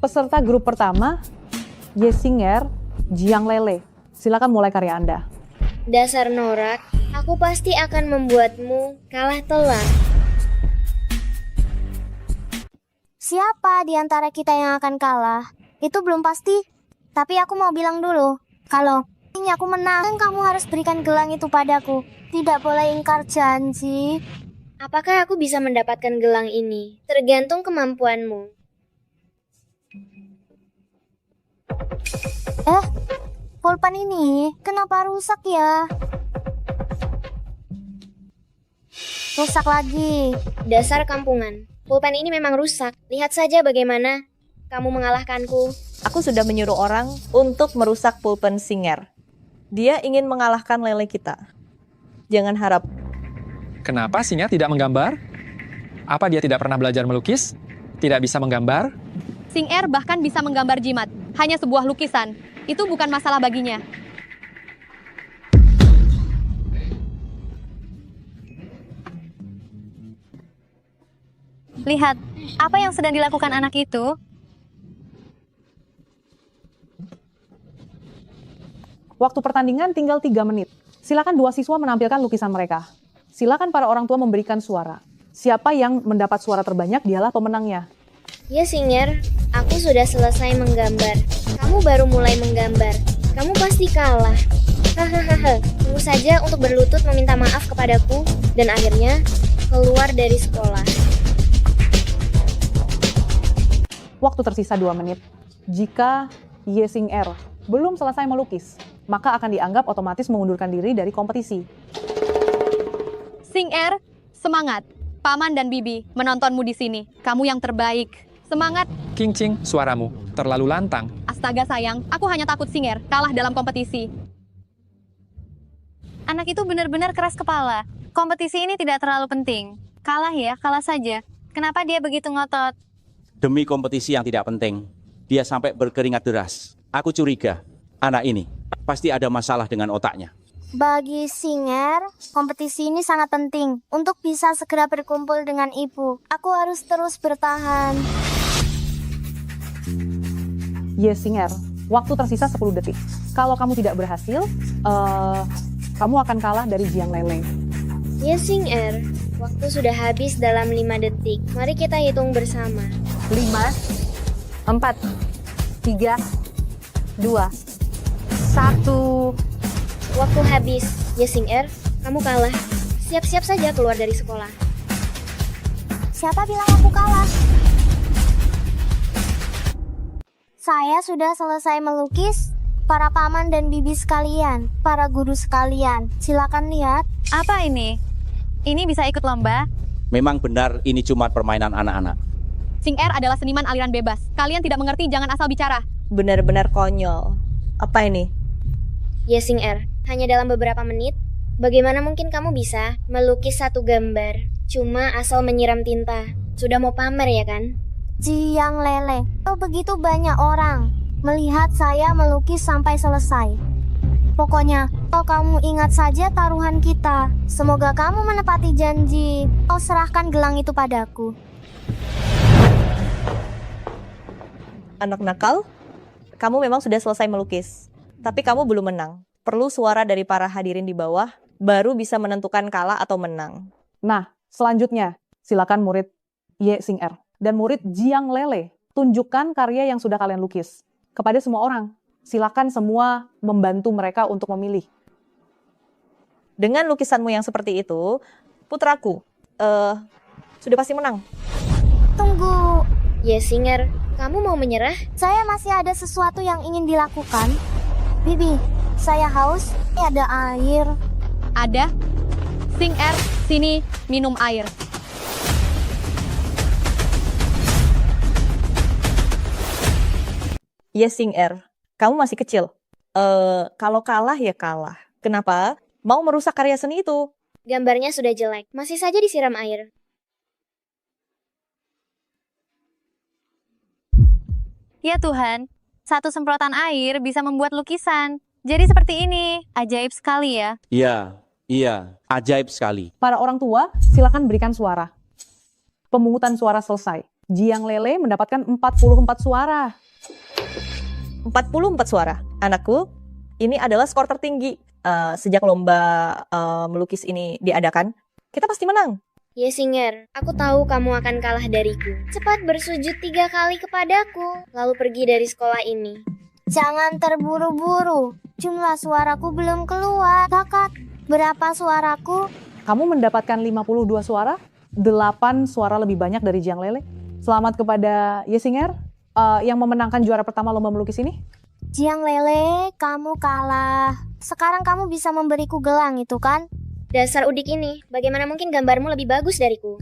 Peserta grup pertama, Yesinger, Jiang Lele. Silakan mulai karya Anda. Dasar norak, aku pasti akan membuatmu kalah telak. Siapa di antara kita yang akan kalah? Itu belum pasti. Tapi aku mau bilang dulu, kalau ini aku menang, kamu harus berikan gelang itu padaku. Tidak boleh ingkar janji. Apakah aku bisa mendapatkan gelang ini? Tergantung kemampuanmu. Pulpen ini kenapa rusak ya? Rusak lagi. Dasar kampungan. Pulpen ini memang rusak. Lihat saja bagaimana kamu mengalahkanku. Aku sudah menyuruh orang untuk merusak pulpen Singer. Dia ingin mengalahkan Lele kita. Jangan harap. Kenapa Singer tidak menggambar? Apa dia tidak pernah belajar melukis? Tidak bisa menggambar? Singer bahkan bisa menggambar jimat. Hanya sebuah lukisan. Itu bukan masalah baginya. Lihat, apa yang sedang dilakukan anak itu? Waktu pertandingan tinggal 3 menit. Silakan dua siswa menampilkan lukisan mereka. Silakan para orang tua memberikan suara. Siapa yang mendapat suara terbanyak dialah pemenangnya. Ya Singer, aku sudah selesai menggambar. Kamu baru mulai menggambar. Kamu pasti kalah. Hahaha. Tunggu saja untuk berlutut meminta maaf kepadaku dan akhirnya keluar dari sekolah. Waktu tersisa 2 menit. Jika Yesinger belum selesai melukis, maka akan dianggap otomatis mengundurkan diri dari kompetisi. Singer, semangat. Paman dan Bibi menontonmu di sini. Kamu yang terbaik. Semangat. King Ching, suaramu terlalu lantang. Astaga sayang, aku hanya takut Singer kalah dalam kompetisi. Anak itu benar-benar keras kepala. Kompetisi ini tidak terlalu penting. Kalah ya, kalah saja. Kenapa dia begitu ngotot? Demi kompetisi yang tidak penting, dia sampai berkeringat deras. Aku curiga, anak ini pasti ada masalah dengan otaknya. Bagi Singer, kompetisi ini sangat penting untuk bisa segera berkumpul dengan ibu. Aku harus terus bertahan. Yesinger, waktu tersisa 10 detik. Kalau kamu tidak berhasil, kamu akan kalah dari Jiang Lele. Yesinger, waktu sudah habis dalam 5 detik. Mari kita hitung bersama. 5, 4, 3, 2, 1. Waktu habis. Yesinger, kamu kalah. Siap-siap saja keluar dari sekolah. Siapa bilang aku kalah? Saya sudah selesai melukis. Para paman dan bibi sekalian, para guru sekalian, silakan lihat. Apa ini? Ini bisa ikut lomba? Memang benar ini cuma permainan anak-anak. Singer adalah seniman aliran bebas. Kalian tidak mengerti, jangan asal bicara. Benar-benar konyol. Apa ini? Yesinger, hanya dalam beberapa menit, bagaimana mungkin kamu bisa melukis satu gambar? Cuma asal menyiram tinta. Sudah mau pamer ya kan? Jiang Lele, begitu banyak orang melihat saya melukis sampai selesai. Pokoknya, kalau kamu ingat saja taruhan kita. Semoga kamu menepati janji. Kau serahkan gelang itu padaku. Anak nakal, kamu memang sudah selesai melukis. Tapi kamu belum menang. Perlu suara dari para hadirin di bawah, baru bisa menentukan kalah atau menang. Nah, selanjutnya, silakan murid Yesinger dan murid Jiang Lele tunjukkan karya yang sudah kalian lukis kepada semua orang. Silakan semua membantu mereka untuk memilih. Dengan lukisanmu yang seperti itu, putraku, sudah pasti menang. Tunggu. Singer, kamu mau menyerah? Saya masih ada sesuatu yang ingin dilakukan. Bibi, saya haus. Ada air. Ada. Singer, sini minum air. Singer, kamu masih kecil. Kalau kalah ya kalah. Kenapa? Mau merusak karya seni itu. Gambarnya sudah jelek, masih saja disiram air. Ya Tuhan, satu semprotan air bisa membuat lukisan. Jadi seperti ini, ajaib sekali ya. Iya, ajaib sekali. Para orang tua, silakan berikan suara. Pemungutan suara selesai. Jiang Lele mendapatkan 44 suara. 44 suara. Anakku, ini adalah skor tertinggi sejak lomba melukis ini diadakan. Kita pasti menang. Singer, aku tahu kamu akan kalah dariku. Cepat bersujud 3 kali kepadaku, lalu pergi dari sekolah ini. Jangan terburu-buru. Jumlah suaraku belum keluar. Kakak, berapa suaraku? Kamu mendapatkan 52 suara, 8 suara lebih banyak dari Jiang Lele. Selamat kepada Singer yang memenangkan juara pertama lomba melukis ini. Jiang Lele, kamu kalah. Sekarang kamu bisa memberiku gelang itu kan? Dasar udik ini, bagaimana mungkin gambarmu lebih bagus dariku?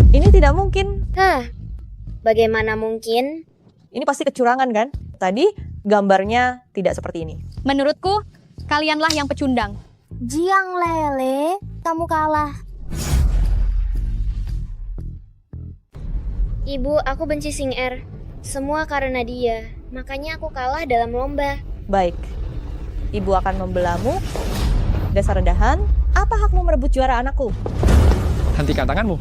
Ini tidak mungkin. Bagaimana mungkin? Ini pasti kecurangan kan? Tadi gambarnya tidak seperti ini. Menurutku, kalianlah yang pecundang. Jiang Lele, kamu kalah. Ibu, aku benci Singer. Semua karena dia. Makanya aku kalah dalam lomba. Baik. Ibu akan membelamu. Dasar rendahan, apa hakmu merebut juara anakku? Hentikan tanganmu.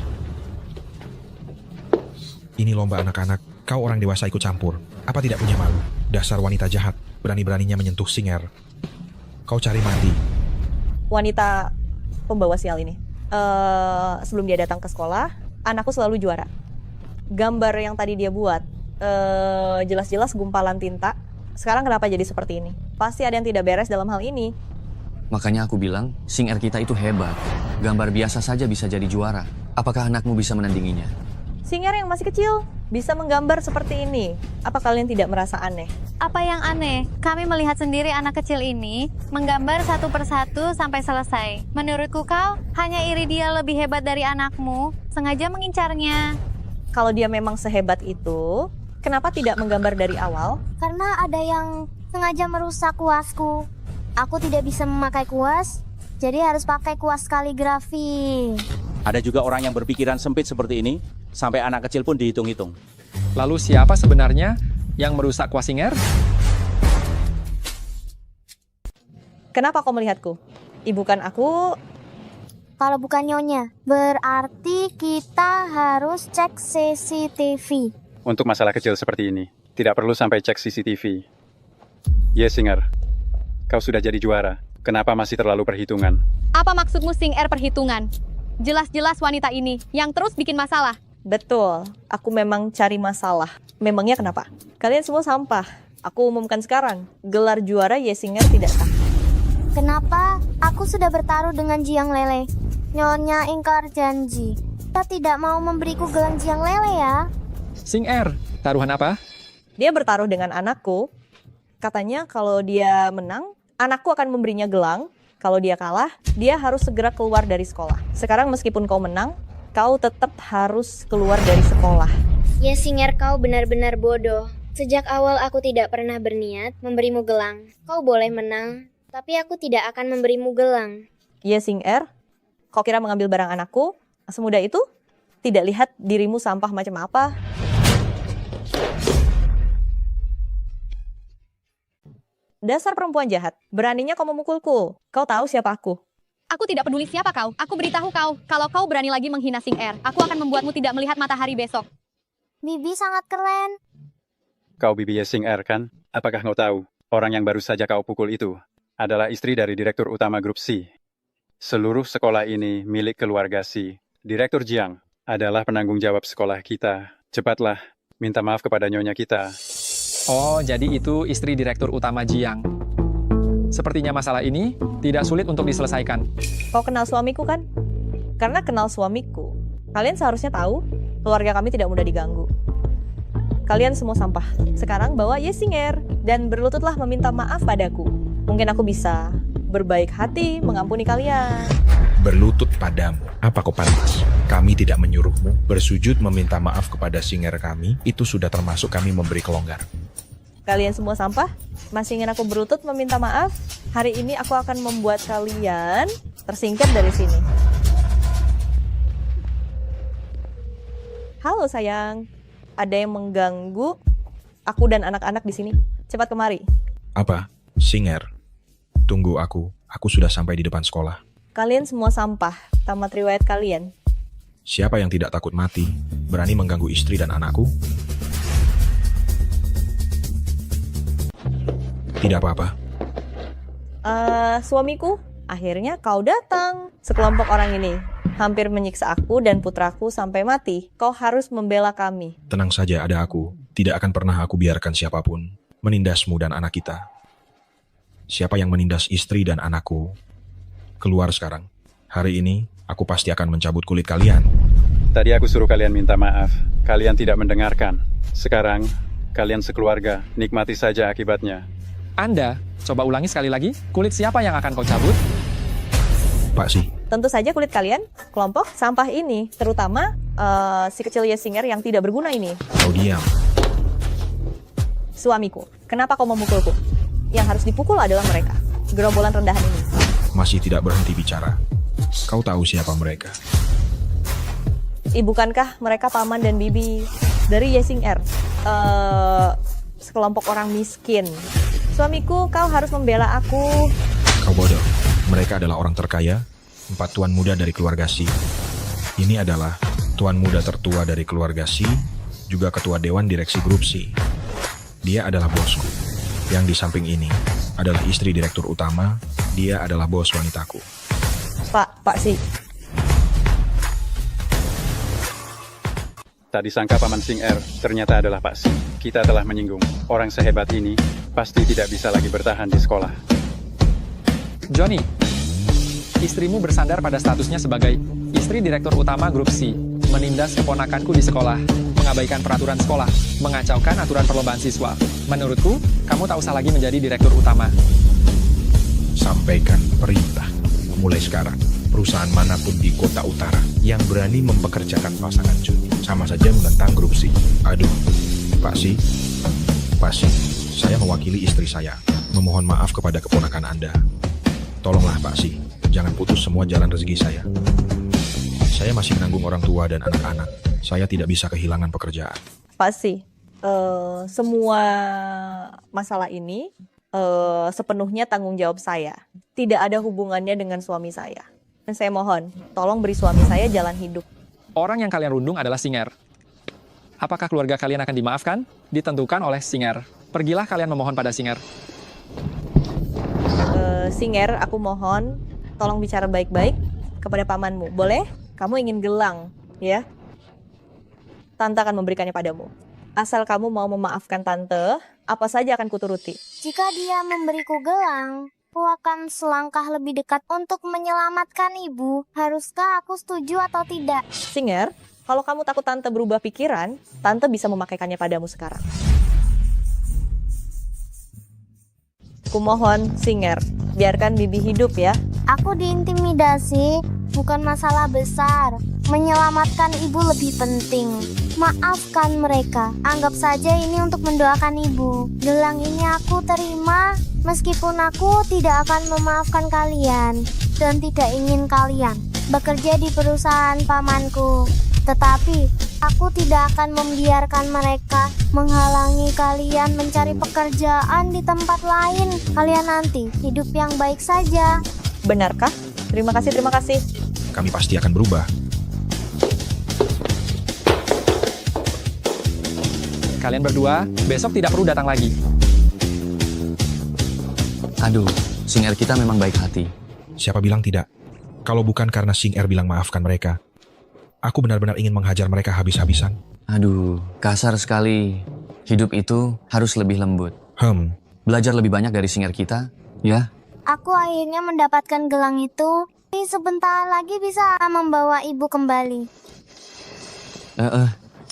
Ini lomba anak-anak, kau orang dewasa ikut campur. Apa tidak punya malu? Dasar wanita jahat, berani-beraninya menyentuh Singer. Kau cari mati. Wanita pembawa sial ini. Sebelum dia datang ke sekolah, anakku selalu juara. Gambar yang tadi dia buat, jelas-jelas gumpalan tinta. Sekarang kenapa jadi seperti ini? Pasti ada yang tidak beres dalam hal ini. Makanya aku bilang, Singer kita itu hebat. Gambar biasa saja bisa jadi juara. Apakah anakmu bisa menandinginya? Singer yang masih kecil bisa menggambar seperti ini. Apa kalian tidak merasa aneh? Apa yang aneh? Kami melihat sendiri anak kecil ini menggambar satu persatu sampai selesai. Menurutku kau hanya iri dia lebih hebat dari anakmu, sengaja mengincarnya. Kalau dia memang sehebat itu, kenapa tidak menggambar dari awal? Karena ada yang sengaja merusak kuasku. Aku tidak bisa memakai kuas, jadi harus pakai kuas kaligrafi. Ada juga orang yang berpikiran sempit seperti ini, sampai anak kecil pun dihitung-hitung. Lalu siapa sebenarnya yang merusak kuas Singer? Kenapa kau melihatku? Ibu kan aku. Kalau bukan Nyonya, berarti kita harus cek CCTV. Untuk masalah kecil seperti ini, tidak perlu sampai cek CCTV. Singer, kau sudah jadi juara. Kenapa masih terlalu perhitungan? Apa maksudmu Singer perhitungan? Jelas-jelas wanita ini yang terus bikin masalah. Betul, aku memang cari masalah. Memangnya kenapa? Kalian semua sampah. Aku umumkan sekarang, gelar juara Singer tidak sah. Kenapa? Aku sudah bertaruh dengan Jiang Lele. Nyonya ingkar janji. Kita tidak mau memberiku gelang Jiang Lele ya. Singer, taruhan apa? Dia bertaruh dengan anakku. Katanya kalau dia menang, anakku akan memberinya gelang. Kalau dia kalah, dia harus segera keluar dari sekolah. Sekarang meskipun kau menang, kau tetap harus keluar dari sekolah. Singer, kau benar-benar bodoh. Sejak awal aku tidak pernah berniat memberimu gelang. Kau boleh menang, tapi aku tidak akan memberimu gelang. Singer, kau kira mengambil barang anakku semudah itu? Tidak lihat dirimu sampah macam apa? Dasar perempuan jahat, beraninya kau memukulku. Kau tahu siapa aku? Aku tidak peduli siapa kau. Aku beritahu kau, kalau kau berani lagi menghina Singer, aku akan membuatmu tidak melihat matahari besok. Bibi sangat keren. Kau Bibi Singer kan? Apakah kau tahu, orang yang baru saja kau pukul itu adalah istri dari Direktur Utama Grup C. Seluruh sekolah ini milik keluarga C. Direktur Jiang, adalah penanggung jawab sekolah kita. Cepatlah, minta maaf kepada nyonya kita. Oh, jadi itu istri direktur utama Jiang. Sepertinya masalah ini tidak sulit untuk diselesaikan. Kau kenal suamiku kan? Karena kenal suamiku, kalian seharusnya tahu keluarga kami tidak mudah diganggu. Kalian semua sampah. Sekarang bawa Yesinger dan berlututlah meminta maaf padaku. Mungkin aku bisa berbaik hati mengampuni kalian. Berlutut padamu. Apa kau pantas? Kami tidak menyuruhmu bersujud meminta maaf kepada Singer kami. Itu sudah termasuk kami memberi kelonggaran. Kalian semua sampah? Masih ingin aku berlutut meminta maaf? Hari ini aku akan membuat kalian tersingkir dari sini. Halo sayang, ada yang mengganggu aku dan anak-anak di sini. Cepat kemari. Apa? Singer? Tunggu aku sudah sampai di depan sekolah. Kalian semua sampah, tamat riwayat kalian. Siapa yang tidak takut mati, berani mengganggu istri dan anakku? Tidak apa-apa. Suamiku, akhirnya kau datang. Sekelompok orang ini hampir menyiksa aku dan putraku sampai mati. Kau harus membela kami. Tenang saja, ada aku. Tidak akan pernah aku biarkan siapapun menindasmu dan anak kita. Siapa yang menindas istri dan anakku, keluar sekarang. Hari ini, aku pasti akan mencabut kulit kalian. Tadi aku suruh kalian minta maaf. Kalian tidak mendengarkan. Sekarang, kalian sekeluarga, nikmati saja akibatnya. Anda, coba ulangi sekali lagi. Kulit siapa yang akan kau cabut? Pak Si. Tentu saja kulit kalian, kelompok sampah ini. Terutama si kecil Yesinger yang tidak berguna ini. Kau diam. Suamiku, kenapa kau memukulku? Yang harus dipukul adalah mereka. Gerombolan rendahan ini. Masih tidak berhenti bicara. Kau tahu siapa mereka? Bukankah mereka paman dan bibi dari Yesinger? Sekelompok orang miskin. Suamiku, kau harus membela aku. Kau bodoh. Mereka adalah orang terkaya, 4 tuan muda dari keluarga Si. Ini adalah tuan muda tertua dari keluarga Si, juga ketua dewan direksi grup Si. Dia adalah bosku. Yang di samping ini adalah istri direktur utama, dia adalah bos wanitaku. Pak Si. Tak disangka Paman Singer ternyata adalah Pak Si. Kita telah menyinggung. Orang sehebat ini pasti tidak bisa lagi bertahan di sekolah. Johnny, istrimu bersandar pada statusnya sebagai istri direktur utama grup C, menindas keponakanku di sekolah, mengabaikan peraturan sekolah, mengacaukan aturan perlombaan siswa. Menurutku, kamu tak usah lagi menjadi direktur utama. Sampaikan perintah. Mulai sekarang, perusahaan manapun di kota utara yang berani mempekerjakan pasangan Juni sama saja menentang grup C. Aduh, Pak Si, saya mewakili istri saya, memohon maaf kepada keponakan Anda. Tolonglah Pak Si, jangan putus semua jalan rezeki saya. Saya masih menanggung orang tua dan anak-anak. Saya tidak bisa kehilangan pekerjaan. Pak Si, semua masalah ini sepenuhnya tanggung jawab saya. Tidak ada hubungannya dengan suami saya. Dan saya mohon, tolong beri suami saya jalan hidup. Orang yang kalian rundung adalah Singer. Apakah keluarga kalian akan dimaafkan? Ditentukan oleh Singer. Pergilah kalian memohon pada Singer. Singer, aku mohon, tolong bicara baik-baik kepada pamanmu. Boleh? Kamu ingin gelang, ya? Tante akan memberikannya padamu. Asal kamu mau memaafkan tante, apa saja akan kuturuti. Jika dia memberiku gelang, aku akan selangkah lebih dekat untuk menyelamatkan ibu. Haruskah aku setuju atau tidak? Singer, kalau kamu takut tante berubah pikiran, tante bisa memakaikannya padamu sekarang. Kumohon, Singer, biarkan bibi hidup ya. Aku diintimidasi, bukan masalah besar. Menyelamatkan ibu lebih penting. Maafkan mereka. Anggap saja ini untuk mendoakan ibu. Gelang ini aku terima, meskipun aku tidak akan memaafkan kalian dan tidak ingin kalian bekerja di perusahaan pamanku. Tetapi aku tidak akan membiarkan mereka menghalangi kalian mencari pekerjaan di tempat lain. Kalian nanti hidup yang baik saja. Benarkah? Terima kasih, terima kasih. Kami pasti akan berubah. Kalian berdua besok tidak perlu datang lagi. Aduh, Singer kita memang baik hati. Siapa bilang tidak? Kalau bukan karena Singer bilang maafkan mereka, Aku benar-benar ingin menghajar mereka habis-habisan. Aduh, kasar sekali. Hidup itu harus lebih lembut. Belajar lebih banyak dari Singer kita, ya? Aku akhirnya mendapatkan gelang itu. Sebentar lagi bisa membawa ibu kembali.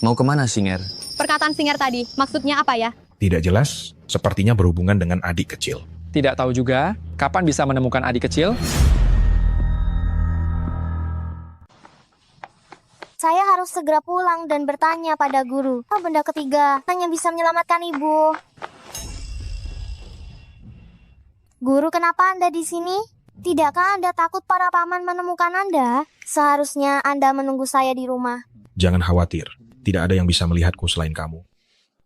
Mau kemana Singer? Perkataan Singer tadi, maksudnya apa ya? Tidak jelas, sepertinya berhubungan dengan adik kecil. Tidak tahu juga, kapan bisa menemukan adik kecil? Saya harus segera pulang dan bertanya pada guru. Benda ketiga hanya bisa menyelamatkan ibu. Guru, kenapa Anda di sini? Tidakkah Anda takut para paman menemukan Anda? Seharusnya Anda menunggu saya di rumah. Jangan khawatir, tidak ada yang bisa melihatku selain kamu.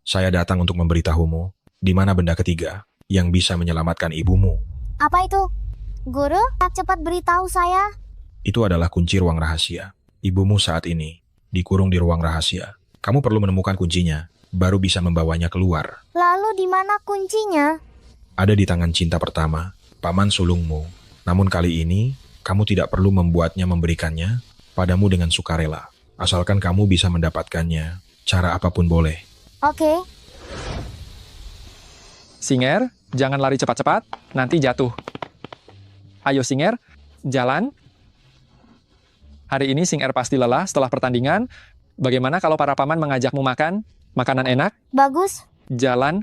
Saya datang untuk memberitahumu di mana benda ketiga yang bisa menyelamatkan ibumu. Apa itu? Guru, cepat beritahu saya. Itu adalah kunci ruang rahasia. Ibumu saat ini dikurung di ruang rahasia. Kamu perlu menemukan kuncinya, baru bisa membawanya keluar. Lalu di mana kuncinya? Ada di tangan cinta pertama, paman sulungmu. Namun kali ini, kamu tidak perlu membuatnya memberikannya padamu dengan sukarela. Asalkan kamu bisa mendapatkannya, cara apapun boleh. Oke. Singer, jangan lari cepat-cepat, nanti jatuh. Ayo Singer, jalan. Hari ini Singer pasti lelah setelah pertandingan. Bagaimana kalau para paman mengajakmu makan? Makanan enak? Bagus. Jalan.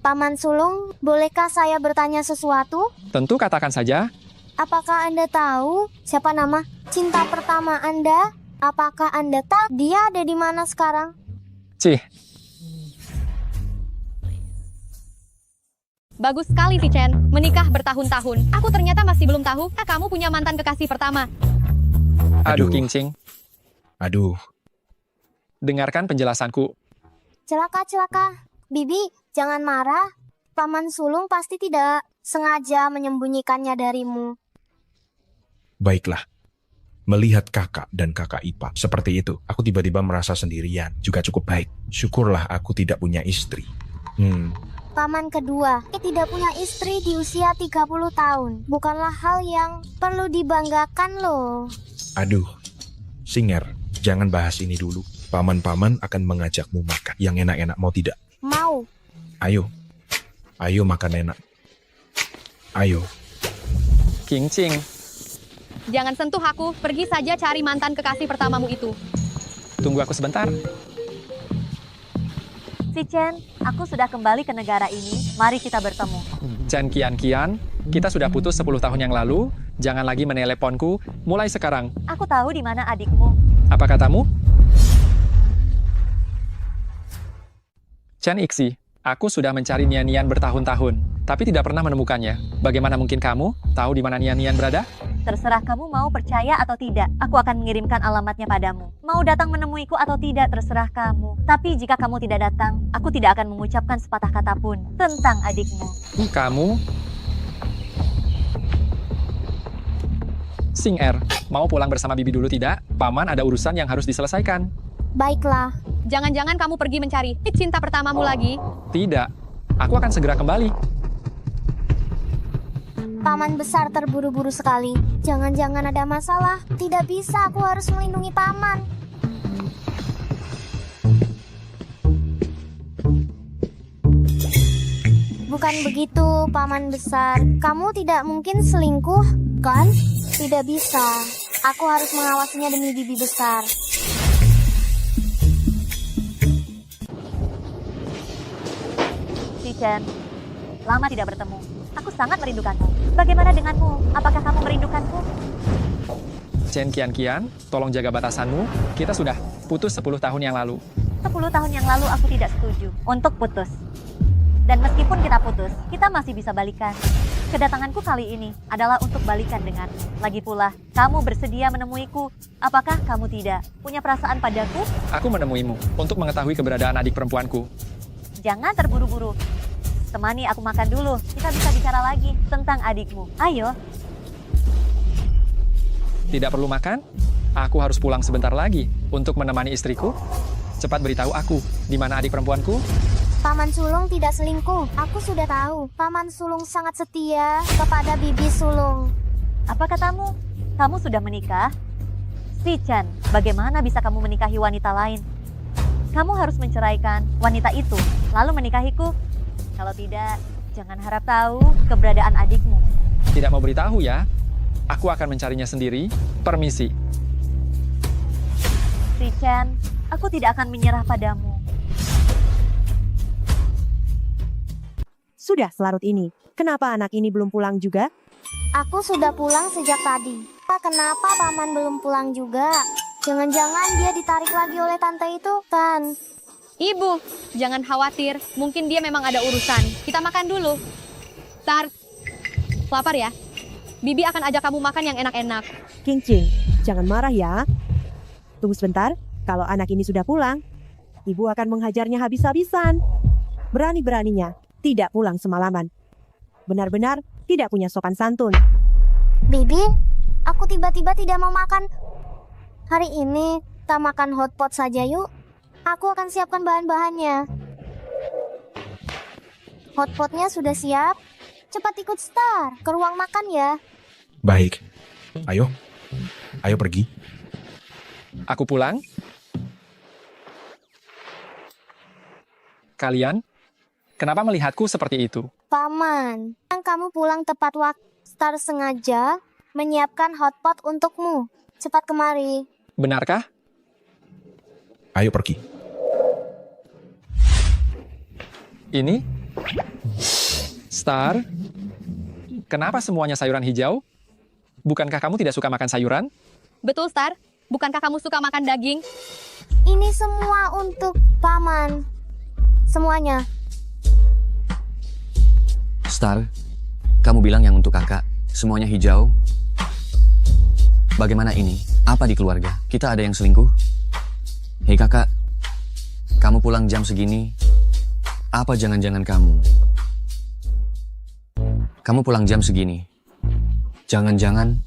Paman sulung, bolehkah saya bertanya sesuatu? Tentu katakan saja. Apakah Anda tahu siapa nama cinta pertama Anda? Apakah Anda tahu dia ada di mana sekarang? Cih. Bagus sekali si Chen, menikah bertahun-tahun. Aku ternyata masih belum tahu, kamu punya mantan kekasih pertama. Aduh, King Ching. Aduh. Dengarkan penjelasanku. Celaka. Bibi, jangan marah. Paman sulung pasti tidak sengaja menyembunyikannya darimu. Baiklah. Melihat kakak dan kakak ipar seperti itu, aku tiba-tiba merasa sendirian. Juga cukup baik. Syukurlah aku tidak punya istri. Paman kedua, tidak punya istri di usia 30 tahun. Bukanlah hal yang perlu dibanggakan loh. Aduh, Singer, jangan bahas ini dulu. Paman-paman akan mengajakmu makan yang enak-enak, mau tidak? Mau. Ayo makan enak. Ayo. King Ching. Jangan sentuh aku, pergi saja cari mantan kekasih pertamamu itu. Tunggu aku sebentar. Si Chen, aku sudah kembali ke negara ini. Mari kita bertemu. Chen Kian, kita sudah putus 10 tahun yang lalu. Jangan lagi meneleponku mulai sekarang. Aku tahu di mana adikmu. Apa katamu? Chen Ixi, aku sudah mencari Nian bertahun-tahun, tapi tidak pernah menemukannya. Bagaimana mungkin kamu tahu di mana Nian berada? Terserah kamu mau percaya atau tidak. Aku akan mengirimkan alamatnya padamu. Mau datang menemuiku atau tidak, terserah kamu. Tapi jika kamu tidak datang, aku tidak akan mengucapkan sepatah kata pun tentang adikmu. Kamu? Singer, mau pulang bersama Bibi dulu tidak? Paman ada urusan yang harus diselesaikan. Baiklah. Jangan-jangan kamu pergi mencari cinta pertamamu lagi? Tidak, aku akan segera kembali. Paman besar terburu-buru sekali. Jangan-jangan ada masalah. Tidak bisa, aku harus melindungi paman. Bukan begitu, paman besar. Kamu tidak mungkin selingkuh, kan? Tidak bisa. Aku harus mengawasinya demi bibi besar. Si Chen, lama tidak bertemu. Aku sangat merindukanmu. Bagaimana denganmu? Apakah kamu merindukanku? Chen Kian, tolong jaga batasanmu. Kita sudah putus 10 tahun yang lalu. 10 tahun yang lalu aku tidak setuju untuk putus. Dan meskipun kita putus, kita masih bisa balikan. Kedatanganku kali ini adalah untuk balikan denganmu. Lagi pula, kamu bersedia menemuiku. Apakah kamu tidak punya perasaan padaku? Aku menemuimu untuk mengetahui keberadaan adik perempuanku. Jangan terburu-buru. Temani aku makan dulu. Kita bisa bicara lagi tentang adikmu. Ayo. Tidak perlu makan. Aku harus pulang sebentar lagi untuk menemani istriku. Cepat beritahu aku, di mana adik perempuanku? Paman sulung tidak selingkuh. Aku sudah tahu. Paman sulung sangat setia kepada bibi sulung. Apa katamu? Kamu sudah menikah? Si Chen, bagaimana bisa kamu menikahi wanita lain? Kamu harus menceraikan wanita itu, lalu menikahiku. Kalau tidak, jangan harap tahu keberadaan adikmu. Tidak mau beritahu ya? Aku akan mencarinya sendiri. Permisi. Si Chen, aku tidak akan menyerah padamu. Sudah selarut ini. Kenapa anak ini belum pulang juga? Aku sudah pulang sejak tadi. Kenapa paman belum pulang juga? Jangan-jangan dia ditarik lagi oleh tante itu, kan? Ibu, jangan khawatir. Mungkin dia memang ada urusan. Kita makan dulu. Tar, lapar ya? Bibi akan ajak kamu makan yang enak-enak. King, jangan marah ya. Tunggu sebentar, kalau anak ini sudah pulang, ibu akan menghajarnya habis-habisan. Berani-beraninya, tidak pulang semalaman. Benar-benar tidak punya sopan santun. Bibi, aku tiba-tiba tidak mau makan. Hari ini, kita makan hotpot saja yuk. Aku akan siapkan bahan-bahannya. Hotpotnya sudah siap. Cepat ikut Star ke ruang makan ya. Baik. Ayo pergi. Aku pulang. Kalian, kenapa melihatku seperti itu? Paman, kamu pulang tepat waktu. Star sengaja menyiapkan hotpot untukmu. Cepat kemari. Benarkah? Ayo pergi. Ini? Star? Kenapa semuanya sayuran hijau? Bukankah kamu tidak suka makan sayuran? Betul, Star. Bukankah kamu suka makan daging? Ini semua untuk paman. Semuanya. Star, kamu bilang yang untuk kakak, semuanya hijau. Bagaimana ini? Apa di keluarga? Kita ada yang selingkuh? Hei kakak, kamu pulang jam segini. Apa jangan-jangan kamu pulang jam segini? Jangan-jangan...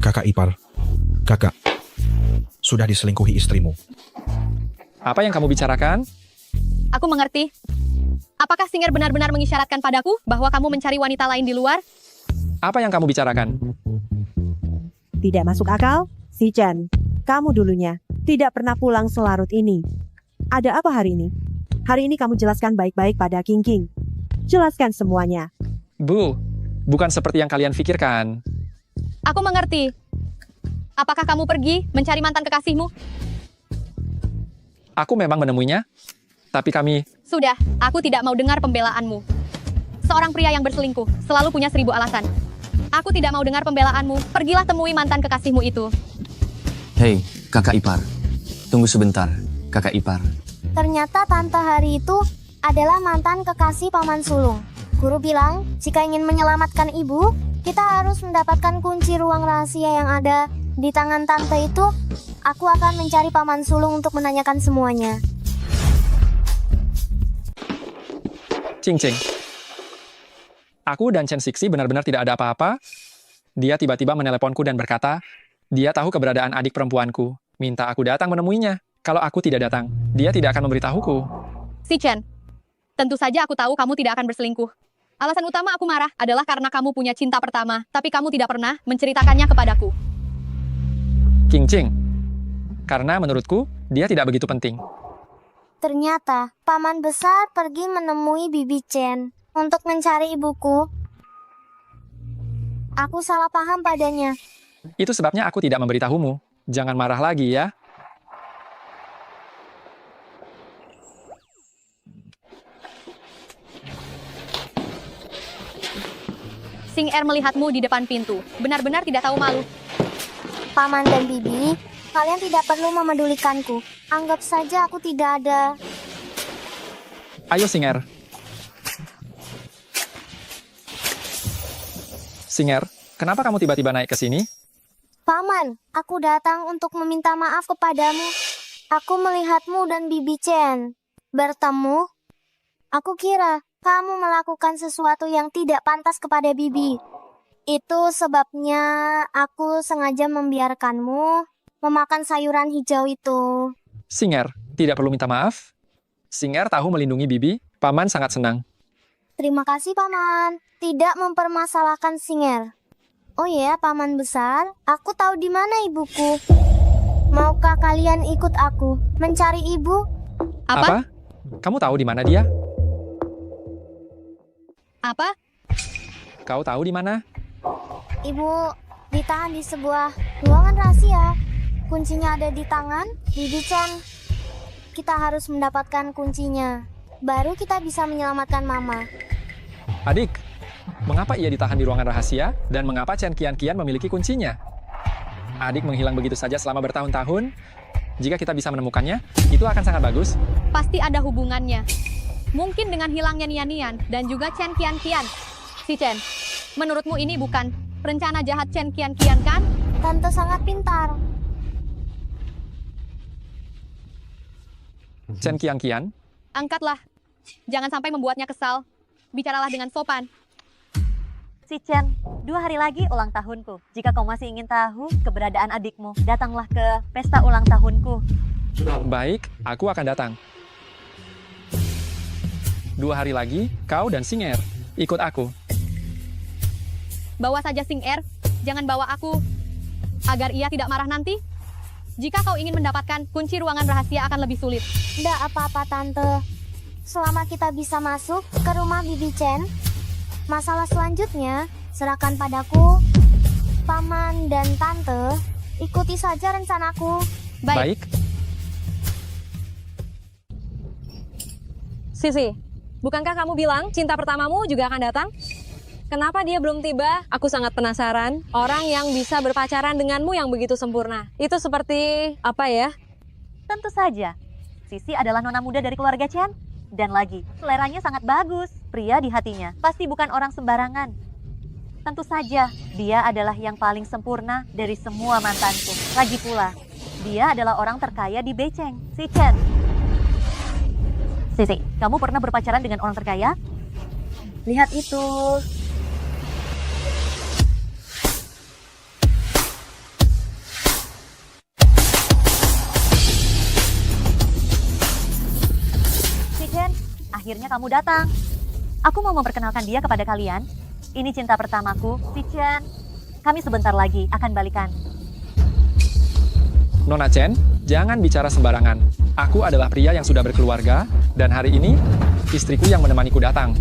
Kakak ipar, kakak, sudah diselingkuhi istrimu. Apa yang kamu bicarakan? Aku mengerti. Apakah Singer benar-benar mengisyaratkan padaku bahwa kamu mencari wanita lain di luar? Apa yang kamu bicarakan? Tidak masuk akal? Si Chen, kamu dulunya tidak pernah pulang selarut ini. Ada apa hari ini? Hari ini kamu jelaskan baik-baik pada King. Jelaskan semuanya. Bu, bukan seperti yang kalian pikirkan. Aku mengerti. Apakah kamu pergi mencari mantan kekasihmu? Aku memang menemuinya, tapi kami... Sudah, aku tidak mau dengar pembelaanmu. Seorang pria yang berselingkuh selalu punya 1000 alasan. Aku tidak mau dengar pembelaanmu. Pergilah temui mantan kekasihmu itu. Hei, kakak ipar. Tunggu sebentar, kakak ipar. Ternyata tante hari itu adalah mantan kekasih paman sulung. Guru bilang, jika ingin menyelamatkan ibu, kita harus mendapatkan kunci ruang rahasia yang ada di tangan tante itu. Aku akan mencari paman sulung untuk menanyakan semuanya. Cing. Aku dan Chen Sixi benar-benar tidak ada apa-apa. Dia tiba-tiba meneleponku dan berkata, dia tahu keberadaan adik perempuanku. Minta aku datang menemuinya. Kalau aku tidak datang, dia tidak akan memberitahuku. Si Chen, tentu saja aku tahu kamu tidak akan berselingkuh. Alasan utama aku marah adalah karena kamu punya cinta pertama, tapi kamu tidak pernah menceritakannya kepadaku. Cing. Karena menurutku, dia tidak begitu penting. Ternyata, paman besar pergi menemui Bibi Chen untuk mencari ibuku. Aku salah paham padanya. Itu sebabnya aku tidak memberitahumu. Jangan marah lagi ya. Sing Er melihatmu di depan pintu. Benar-benar tidak tahu malu. Paman dan Bibi, kalian tidak perlu memedulikanku. Anggap saja aku tidak ada. Ayo Singer. Singer, kenapa kamu tiba-tiba naik ke sini? Paman, aku datang untuk meminta maaf kepadamu. Aku melihatmu dan Bibi Chen bertemu. Aku kira kamu melakukan sesuatu yang tidak pantas kepada Bibi. Itu sebabnya aku sengaja membiarkanmu memakan sayuran hijau itu. Singer, tidak perlu minta maaf. Singer tahu melindungi Bibi. Paman sangat senang. Terima kasih, Paman. Tidak mempermasalahkan Singer. Oh ya, Paman Besar, aku tahu di mana ibuku. Maukah kalian ikut aku mencari ibu? Apa? Kamu tahu di mana dia? Apa? Kau tahu di mana? Ibu ditahan di sebuah ruangan rahasia. Kuncinya ada di tangan Bibi Chen. Kita harus mendapatkan kuncinya. Baru kita bisa menyelamatkan Mama. Adik, mengapa ia ditahan di ruangan rahasia dan mengapa Chen Qian memiliki kuncinya? Adik menghilang begitu saja selama bertahun-tahun. Jika kita bisa menemukannya, itu akan sangat bagus. Pasti ada hubungannya. Mungkin dengan hilangnya Nian dan juga Chen Qian. Si Chen, menurutmu ini bukan rencana jahat Chen Qian kan? Tante sangat pintar. Chen Qian? Angkatlah. Jangan sampai membuatnya kesal. Bicaralah dengan sopan. Si Chen, 2 hari lagi ulang tahunku. Jika kau masih ingin tahu keberadaan adikmu, datanglah ke pesta ulang tahunku. Baik, aku akan datang. 2 hari lagi, kau dan Xing Er ikut aku. Bawa saja Xing Er, jangan bawa aku. Agar ia tidak marah nanti. Jika kau ingin mendapatkan kunci ruangan rahasia akan lebih sulit. Tidak apa-apa, Tante. Selama kita bisa masuk ke rumah Bibi Chen, masalah selanjutnya serahkan padaku. Paman dan Tante, ikuti saja rencanaku. Baik. Sisi, bukankah kamu bilang cinta pertamamu juga akan datang? Kenapa dia belum tiba? Aku sangat penasaran. Orang yang bisa berpacaran denganmu yang begitu sempurna. Itu seperti apa ya? Tentu saja. Sisi adalah nona muda dari keluarga Chen. Dan lagi, seleranya sangat bagus. Pria di hatinya pasti bukan orang sembarangan. Tentu saja, dia adalah yang paling sempurna dari semua mantanku. Lagi pula, dia adalah orang terkaya di Beiceng, si Chen. Sisi, kamu pernah berpacaran dengan orang terkaya? Lihat itu. Akhirnya kamu datang. Aku mau memperkenalkan dia kepada kalian. Ini cinta pertamaku, si Chen. Kami sebentar lagi akan balikan. Nona Chen, jangan bicara sembarangan. Aku adalah pria yang sudah berkeluarga, dan hari ini istriku yang menemaniku datang.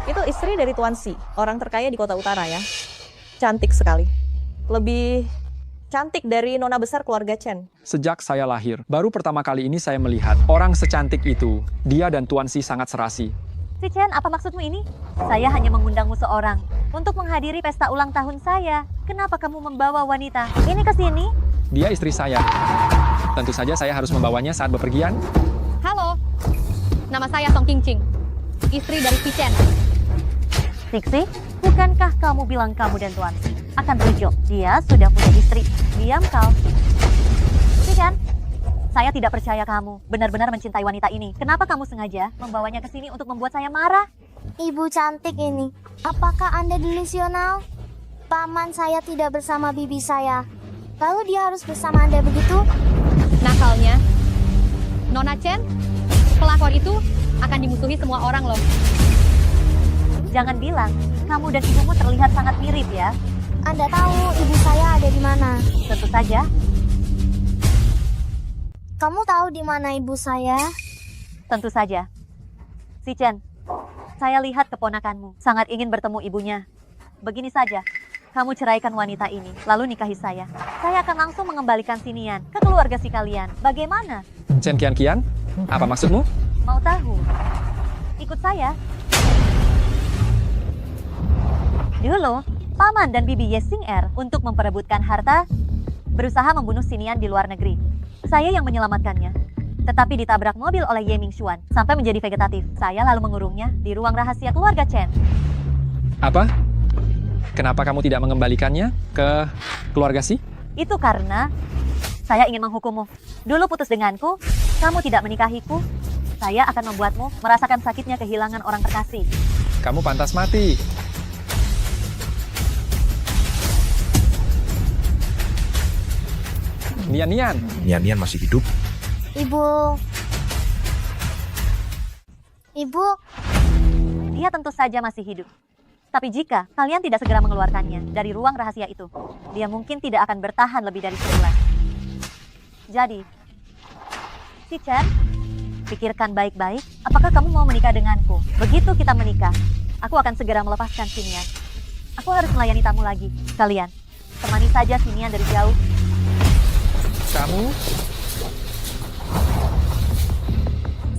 Itu istri dari Tuan Si, orang terkaya di kota utara ya. Cantik sekali. Lebih cantik dari nona besar keluarga Chen. Sejak saya lahir, baru pertama kali ini saya melihat orang secantik itu. Dia dan Tuan Si sangat serasi. Si Chen, apa maksudmu ini? Saya hanya mengundangmu seorang untuk menghadiri pesta ulang tahun saya. Kenapa kamu membawa wanita ini ke sini? Dia istri saya. Tentu saja saya harus membawanya saat bepergian. Halo, nama saya Song Qingqing, istri dari Si Chen. Trixie, bukankah kamu bilang kamu dan Tuan Si akan rujuk? Dia sudah punya istri. Diam kau. Si Chen, saya tidak percaya kamu benar-benar mencintai wanita ini. Kenapa kamu sengaja membawanya ke sini untuk membuat saya marah? Ibu cantik ini, apakah Anda delusional? Paman saya tidak bersama bibi saya. Lalu dia harus bersama Anda begitu? Nakalnya, Nona Chen, pelakor itu akan dimusuhi semua orang loh. Jangan bilang, kamu dan ibumu terlihat sangat mirip ya. Anda tahu ibu saya ada di mana? Tentu saja. Kamu tahu di mana ibu saya? Tentu saja. Si Chen, saya lihat keponakanmu sangat ingin bertemu ibunya. Begini saja, kamu ceraikan wanita ini, lalu nikahi saya. Saya akan langsung mengembalikan si Nian ke keluarga si kalian. Bagaimana? Chen Qian, apa maksudmu? Mau tahu? Ikut saya. Dulu, Paman dan Bibi Ye Xing Er untuk memperebutkan harta berusaha membunuh si Nian di luar negeri. Saya yang menyelamatkannya. Tetapi ditabrak mobil oleh Ye Mingxuan sampai menjadi vegetatif. Saya lalu mengurungnya di ruang rahasia keluarga Chen. Apa? Kenapa kamu tidak mengembalikannya ke keluarga Si? Itu karena saya ingin menghukummu. Dulu putus denganku, kamu tidak menikahiku. Saya akan membuatmu merasakan sakitnya kehilangan orang terkasih. Kamu pantas mati. Nian masih hidup? Ibu, Ibu, Dia tentu saja masih hidup. Tapi jika kalian tidak segera mengeluarkannya dari ruang rahasia itu, dia mungkin tidak akan bertahan lebih dari sebulan. Jadi, si Chen, pikirkan baik-baik, apakah kamu mau menikah denganku? Begitu kita menikah, aku akan segera melepaskan Xingyan. Aku harus melayani tamu lagi. Kalian, temani saja Xingyan dari jauh. Kamu?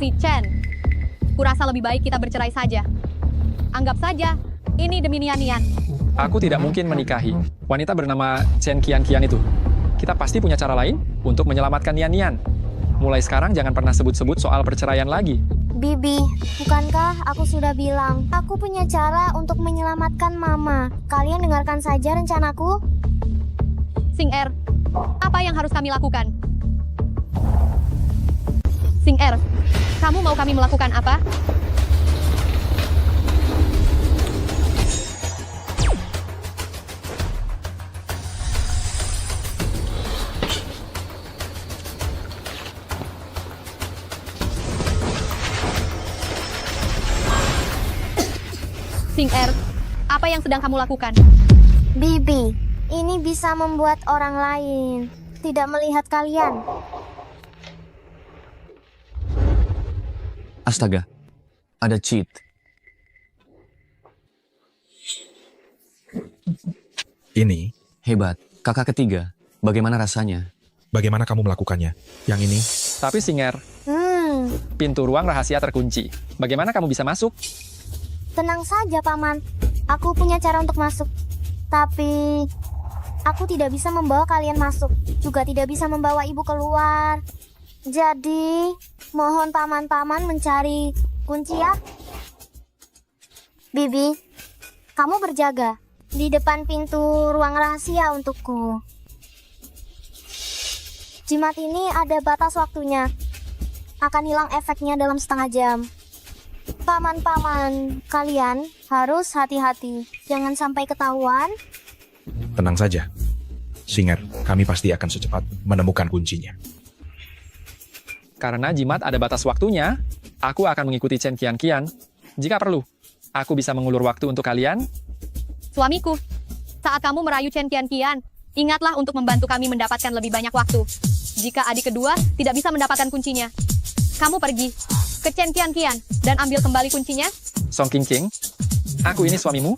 Si Chen, kurasa lebih baik kita bercerai saja. Anggap saja, ini demi Nian-Nian. Aku tidak mungkin menikahi wanita bernama Chen Qian-Qian itu. Kita pasti punya cara lain untuk menyelamatkan Nian-Nian. Mulai sekarang jangan pernah sebut-sebut soal perceraian lagi. Bibi, bukankah aku sudah bilang, aku punya cara untuk menyelamatkan Mama. Kalian dengarkan saja rencanaku. Xing Er, apa yang harus kami lakukan? Xing Er, kamu mau kami melakukan apa? Xing Er, apa yang sedang kamu lakukan? Bibi, ini bisa membuat orang lain tidak melihat kalian. Astaga, ada cheat. Ini? Hebat. Kakak ketiga, bagaimana rasanya? Bagaimana kamu melakukannya? Yang ini? Tapi Xing Er, pintu ruang rahasia terkunci. Bagaimana kamu bisa masuk? Tenang saja, Paman. Aku punya cara untuk masuk. Tapi, aku tidak bisa membawa kalian masuk. Juga tidak bisa membawa ibu keluar. Jadi, mohon paman-paman mencari kunci ya. Bibi, kamu berjaga di depan pintu ruang rahasia untukku. Jimat ini ada batas waktunya. Akan hilang efeknya dalam setengah jam. Paman-paman, kalian harus hati-hati. Jangan sampai ketahuan. Tenang saja. Xing Er, kami pasti akan secepat menemukan kuncinya. Karena jimat ada batas waktunya, aku akan mengikuti Chen Qian-Qian. Jika perlu, aku bisa mengulur waktu untuk kalian. Suamiku, saat kamu merayu Chen Qian-Qian, ingatlah untuk membantu kami mendapatkan lebih banyak waktu. Jika adik kedua tidak bisa mendapatkan kuncinya, kamu pergi ke Chen Qian-Qian dan ambil kembali kuncinya. Song Qing-Qing, aku ini suamimu.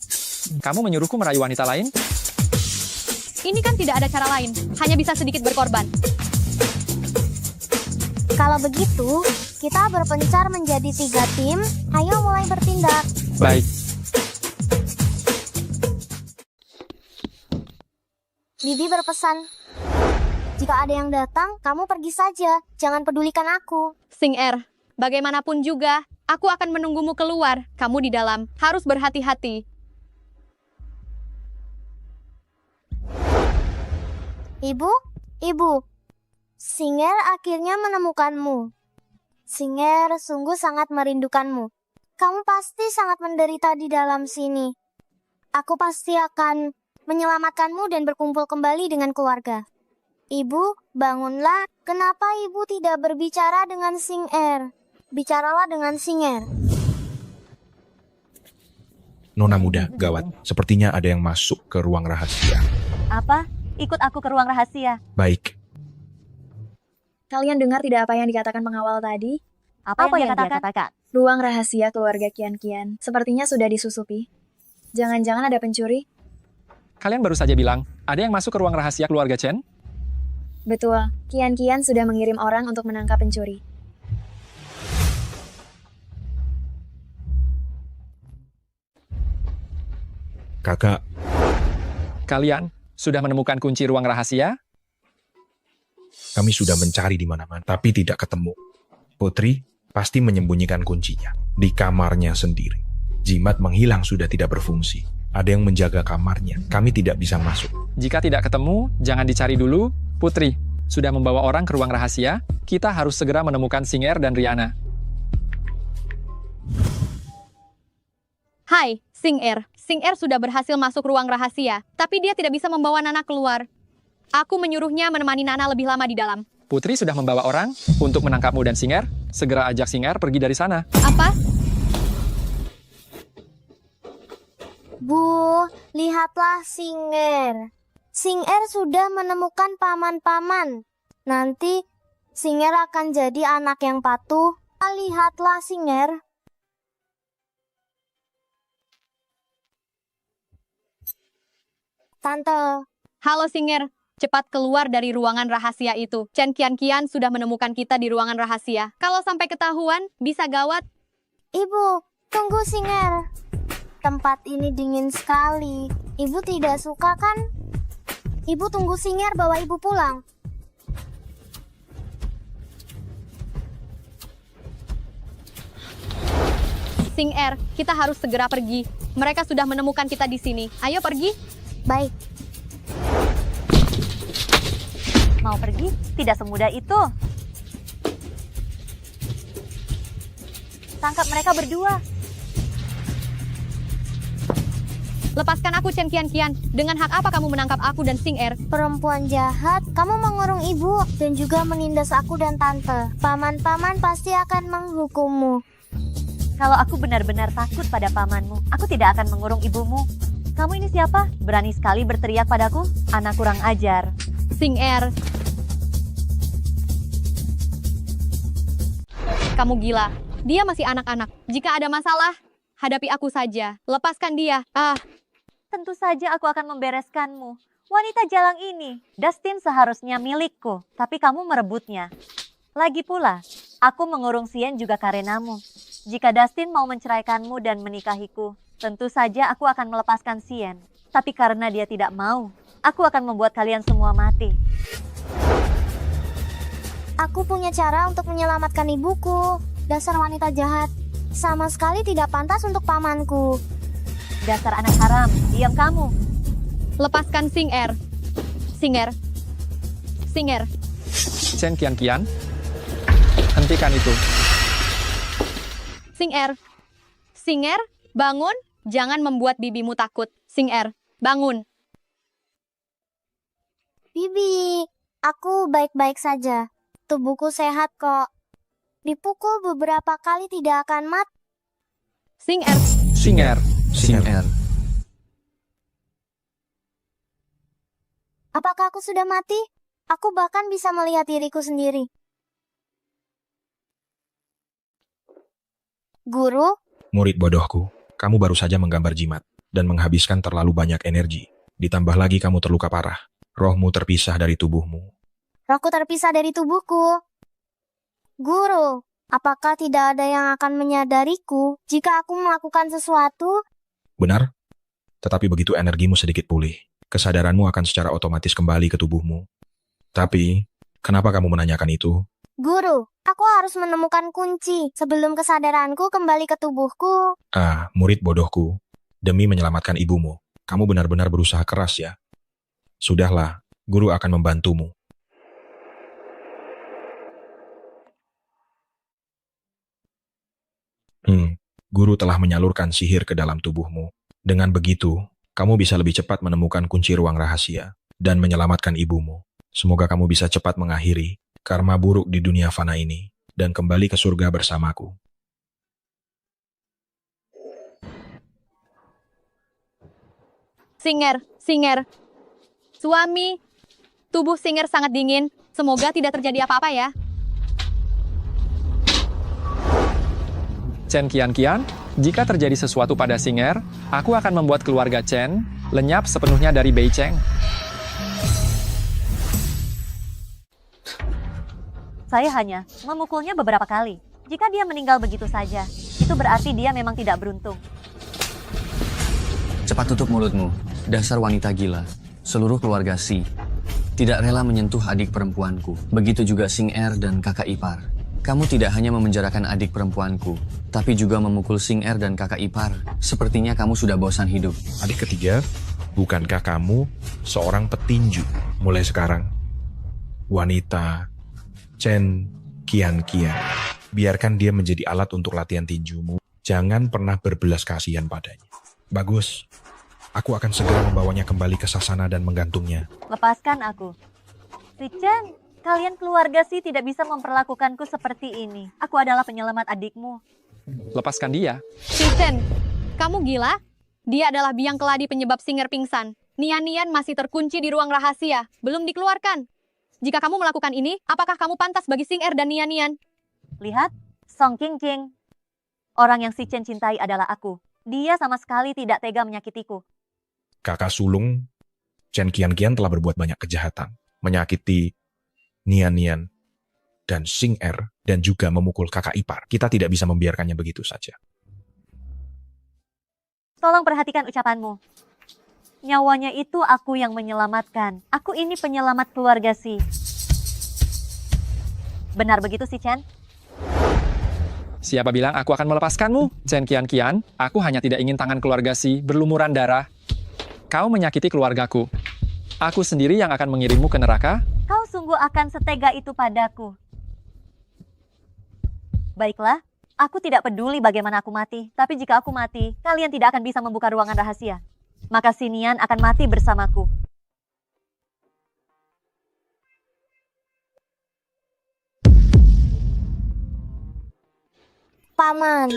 Kamu menyuruhku merayu wanita lain? Ini kan tidak ada cara lain, hanya bisa sedikit berkorban. Kalau begitu, kita berpencar menjadi 3 tim. Ayo mulai bertindak. Baik. Bibi berpesan, jika ada yang datang, kamu pergi saja. Jangan pedulikan aku. Xing Er, bagaimanapun juga, aku akan menunggumu keluar. Kamu di dalam, harus berhati-hati. Ibu, Xing Er akhirnya menemukanmu. Xing Er sungguh sangat merindukanmu. Kamu pasti sangat menderita di dalam sini. Aku pasti akan menyelamatkanmu dan berkumpul kembali dengan keluarga. Ibu, bangunlah. Kenapa ibu tidak berbicara dengan Xing Er? Bicaralah dengan Xing Er. Nona muda, gawat. Sepertinya ada yang masuk ke ruang rahasia. Apa? Ikut aku ke ruang rahasia. Baik. Kalian dengar tidak apa yang dikatakan pengawal tadi? Apa yang dia katakan? Ruang rahasia keluarga Qian-Qian sepertinya sudah disusupi. Jangan-jangan ada pencuri? Kalian baru saja bilang, ada yang masuk ke ruang rahasia keluarga Chen? Betul, Qian-Qian sudah mengirim orang untuk menangkap pencuri. Kakak, Kalian sudah menemukan kunci ruang rahasia? kami sudah mencari di mana-mana, tapi tidak ketemu. Putri pasti menyembunyikan kuncinya di kamarnya sendiri. Jimat menghilang sudah tidak berfungsi. Ada yang menjaga kamarnya. Kami tidak bisa masuk. Jika tidak ketemu, jangan dicari dulu. Putri sudah membawa orang ke ruang rahasia. Kita harus segera menemukan Xing Er dan Rihanna. Hai, Xing Er. Xing Er sudah berhasil masuk ruang rahasia, tapi dia tidak bisa membawa Nana keluar. Aku menyuruhnya menemani Nana lebih lama di dalam. Putri sudah membawa orang untuk menangkapmu dan Xing Er. Segera ajak Xing Er pergi dari sana. Apa? Bu, lihatlah Singer. Singer sudah menemukan paman-paman. Nanti Singer akan jadi anak yang patuh. Lihatlah Singer. Tante. Halo Singer, cepat keluar dari ruangan rahasia itu. Chen Qian sudah menemukan kita di ruangan rahasia. Kalau sampai ketahuan, bisa gawat. Ibu, tunggu Singer. Tempat ini dingin sekali. Ibu tidak suka kan? Ibu tunggu Singer bawa ibu pulang. Singer, kita harus segera pergi. Mereka sudah menemukan kita di sini. Ayo pergi. Baik. Mau pergi? Tidak semudah itu. Tangkap mereka berdua. Lepaskan aku, Chen Qian. Dengan hak apa kamu menangkap aku dan Singer? Perempuan jahat, kamu mengurung ibu dan juga menindas aku dan tante. Paman-paman pasti akan menghukummu. Kalau aku benar-benar takut pada pamanmu, aku tidak akan mengurung ibumu. Kamu ini siapa? Berani sekali berteriak padaku? Anak kurang ajar. Singer. Kamu gila. Dia masih anak-anak. Jika ada masalah, hadapi aku saja. Lepaskan dia. Tentu saja aku akan membereskanmu. Wanita jalang ini, Dustin seharusnya milikku, tapi kamu merebutnya. Lagi pula, aku mengurung Sien juga karenamu. Jika Dustin mau menceraikanmu dan menikahiku, tentu saja aku akan melepaskan Sien. Tapi karena dia tidak mau, aku akan membuat kalian semua mati. Aku punya cara untuk menyelamatkan ibuku. Dasar wanita jahat. Sama sekali tidak pantas untuk pamanku. Dasar anak haram, diam kamu. Lepaskan Singer. Singer. Chen Qian, hentikan itu. Singer, bangun. Jangan membuat bibimu takut. Singer, bangun. Bibi, aku baik-baik saja. Tubuhku sehat kok. Dipukul beberapa kali tidak akan mati. Singer. Apakah aku sudah mati? Aku bahkan bisa melihat diriku sendiri. Guru? Murid bodohku, kamu baru saja menggambar jimat dan menghabiskan terlalu banyak energi. Ditambah lagi kamu terluka parah. Rohmu terpisah dari tubuhmu. Rohku terpisah dari tubuhku. Guru, apakah tidak ada yang akan menyadariku jika aku melakukan sesuatu? Benar? Tetapi begitu energimu sedikit pulih, kesadaranmu akan secara otomatis kembali ke tubuhmu. Tapi, kenapa kamu menanyakan itu? Guru, aku harus menemukan kunci sebelum kesadaranku kembali ke tubuhku. Murid bodohku, demi menyelamatkan ibumu, kamu benar-benar berusaha keras ya. Sudahlah, guru akan membantumu. Guru telah menyalurkan sihir ke dalam tubuhmu. Dengan begitu, kamu bisa lebih cepat menemukan kunci ruang rahasia dan menyelamatkan ibumu. Semoga kamu bisa cepat mengakhiri karma buruk di dunia fana ini dan kembali ke surga bersamaku. Singer. Suami, tubuh Singer sangat dingin. Semoga tidak terjadi apa-apa ya. Chen Qian, jika terjadi sesuatu pada Singer, aku akan membuat keluarga Chen lenyap sepenuhnya dari Bei Cheng. Saya hanya memukulnya beberapa kali. Jika dia meninggal begitu saja, itu berarti dia memang tidak beruntung. Cepat tutup mulutmu, dasar wanita gila. Seluruh keluarga Si tidak rela menyentuh adik perempuanku. Begitu juga Singer dan kakak ipar. Kamu tidak hanya memenjarakan adik perempuanku, tapi juga memukul Singer dan kakak ipar. Sepertinya kamu sudah bosan hidup. Adik ketiga, bukankah kamu seorang petinju? Mulai sekarang, wanita Chen Qian, biarkan dia menjadi alat untuk latihan tinjumu. Jangan pernah berbelas kasihan padanya. Bagus, aku akan segera membawanya kembali ke sasana dan menggantungnya. Lepaskan aku. Si Chen, kalian keluarga Si tidak bisa memperlakukanku seperti ini. Aku adalah penyelamat adikmu. Lepaskan dia. Si Chen, kamu gila? Dia adalah biang keladi penyebab Singer pingsan. Nian-Nian masih terkunci di ruang rahasia, belum dikeluarkan. Jika kamu melakukan ini, apakah kamu pantas bagi Singer dan Nian-Nian? Lihat, Song Qingqing. Orang yang si Chen cintai adalah aku. Dia sama sekali tidak tega menyakitiku. Kakak sulung Chen Qianqian telah berbuat banyak kejahatan, menyakiti Nian-Nian dan Xing Er, dan juga memukul kakak ipar. Kita tidak bisa membiarkannya begitu saja. Tolong perhatikan ucapanmu. Nyawanya itu aku yang menyelamatkan. Aku ini penyelamat keluarga Si. Benar begitu si Chen? Siapa bilang aku akan melepaskanmu? Chen Qianqian, aku hanya tidak ingin tangan keluarga Si berlumuran darah. Kau menyakiti keluargaku. Aku sendiri yang akan mengirimmu ke neraka. Kau sungguh akan setega itu padaku. Baiklah, aku tidak peduli bagaimana aku mati. Tapi jika aku mati, kalian tidak akan bisa membuka ruangan rahasia. Maka si Nian akan mati bersamaku. Paman.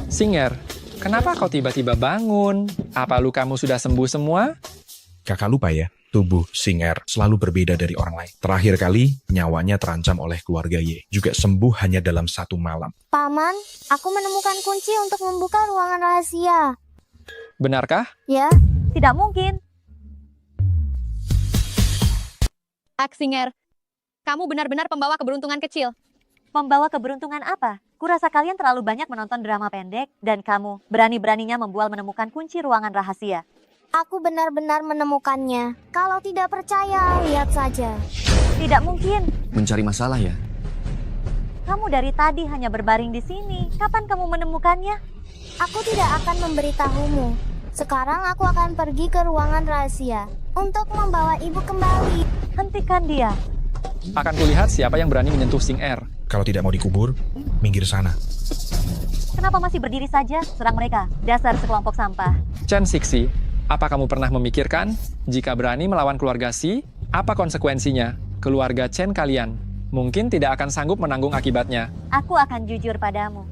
Singer, kenapa kau tiba-tiba bangun? Apa lukamu sudah sembuh semua? Kakak lupa ya, tubuh Xing Er selalu berbeda dari orang lain. Terakhir kali, nyawanya terancam oleh keluarga Ye. Juga sembuh hanya dalam 1 malam. Paman, aku menemukan kunci untuk membuka ruangan rahasia. Benarkah? Ya. Tidak mungkin. Singer, kamu benar-benar pembawa keberuntungan kecil. Membawa keberuntungan apa? Kurasa kalian terlalu banyak menonton drama pendek, dan kamu berani-beraninya membual menemukan kunci ruangan rahasia. Aku benar-benar menemukannya. Kalau tidak percaya, lihat saja. Tidak mungkin. Mencari masalah ya? Kamu dari tadi hanya berbaring di sini. Kapan kamu menemukannya? Aku tidak akan memberitahumu. Sekarang aku akan pergi ke ruangan rahasia untuk membawa ibu kembali. Hentikan dia. Akan kulihat siapa yang berani menyentuh Xing Er. Kalau tidak mau dikubur, minggir sana. Kenapa masih berdiri saja? Serang mereka. Dasar sekelompok sampah. Chen Sixi, apa kamu pernah memikirkan jika berani melawan keluarga Si, apa konsekuensinya? Keluarga Chen kalian mungkin tidak akan sanggup menanggung akibatnya. Aku akan jujur padamu.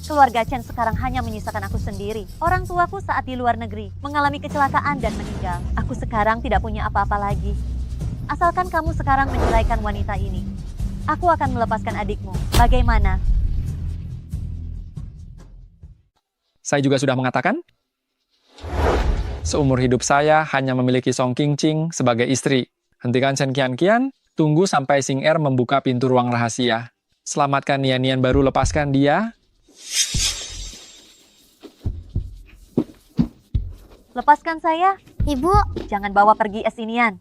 Keluarga Chen sekarang hanya menyisakan aku sendiri. Orang tuaku saat di luar negeri mengalami kecelakaan dan meninggal. Aku sekarang tidak punya apa-apa lagi. Asalkan kamu sekarang menceraikan wanita ini, aku akan melepaskan adikmu. Bagaimana? Saya juga sudah mengatakan, seumur hidup saya hanya memiliki Song Qingqing sebagai istri. Hentikan Chen Qianqian, tunggu sampai Xing Er membuka pintu ruang rahasia. Selamatkan Nian-Nian baru lepaskan dia. Lepaskan saya. Ibu. Jangan bawa pergi Esinian.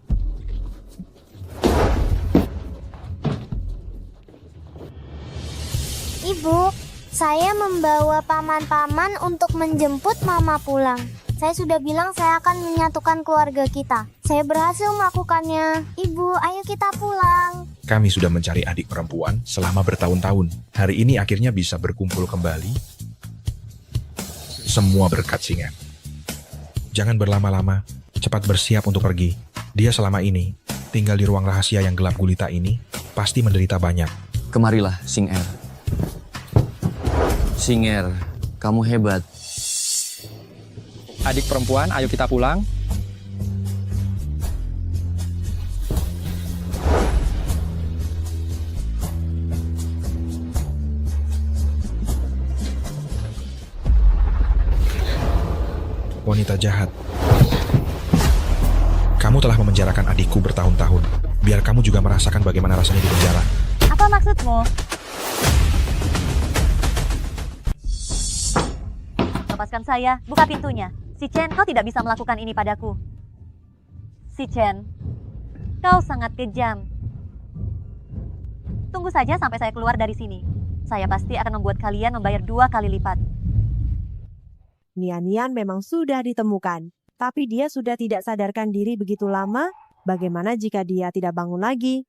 Ibu, saya membawa paman-paman untuk menjemput mama pulang. Saya sudah bilang saya akan menyatukan keluarga kita. Saya berhasil melakukannya. Ibu, ayo kita pulang. Kami sudah mencari adik perempuan selama bertahun-tahun. Hari ini akhirnya bisa berkumpul kembali. Semua berkat Xing Er. Jangan berlama-lama, cepat bersiap untuk pergi. Dia selama ini tinggal di ruang rahasia yang gelap gulita ini, pasti menderita banyak. Kemarilah, Xing Er. Xing Er, kamu hebat. Adik perempuan, ayo kita pulang. Wanita jahat. Kamu telah memenjarakan adikku bertahun-tahun. Biar kamu juga merasakan bagaimana rasanya di penjara. Apa maksudmu? Lepaskan saya, buka pintunya. Si Chen, kau tidak bisa melakukan ini padaku. Si Chen, kau sangat kejam. Tunggu saja sampai saya keluar dari sini. Saya pasti akan membuat kalian membayar 2 kali lipat. Nian-Nian memang sudah ditemukan, tapi dia sudah tidak sadarkan diri begitu lama. Bagaimana jika dia tidak bangun lagi?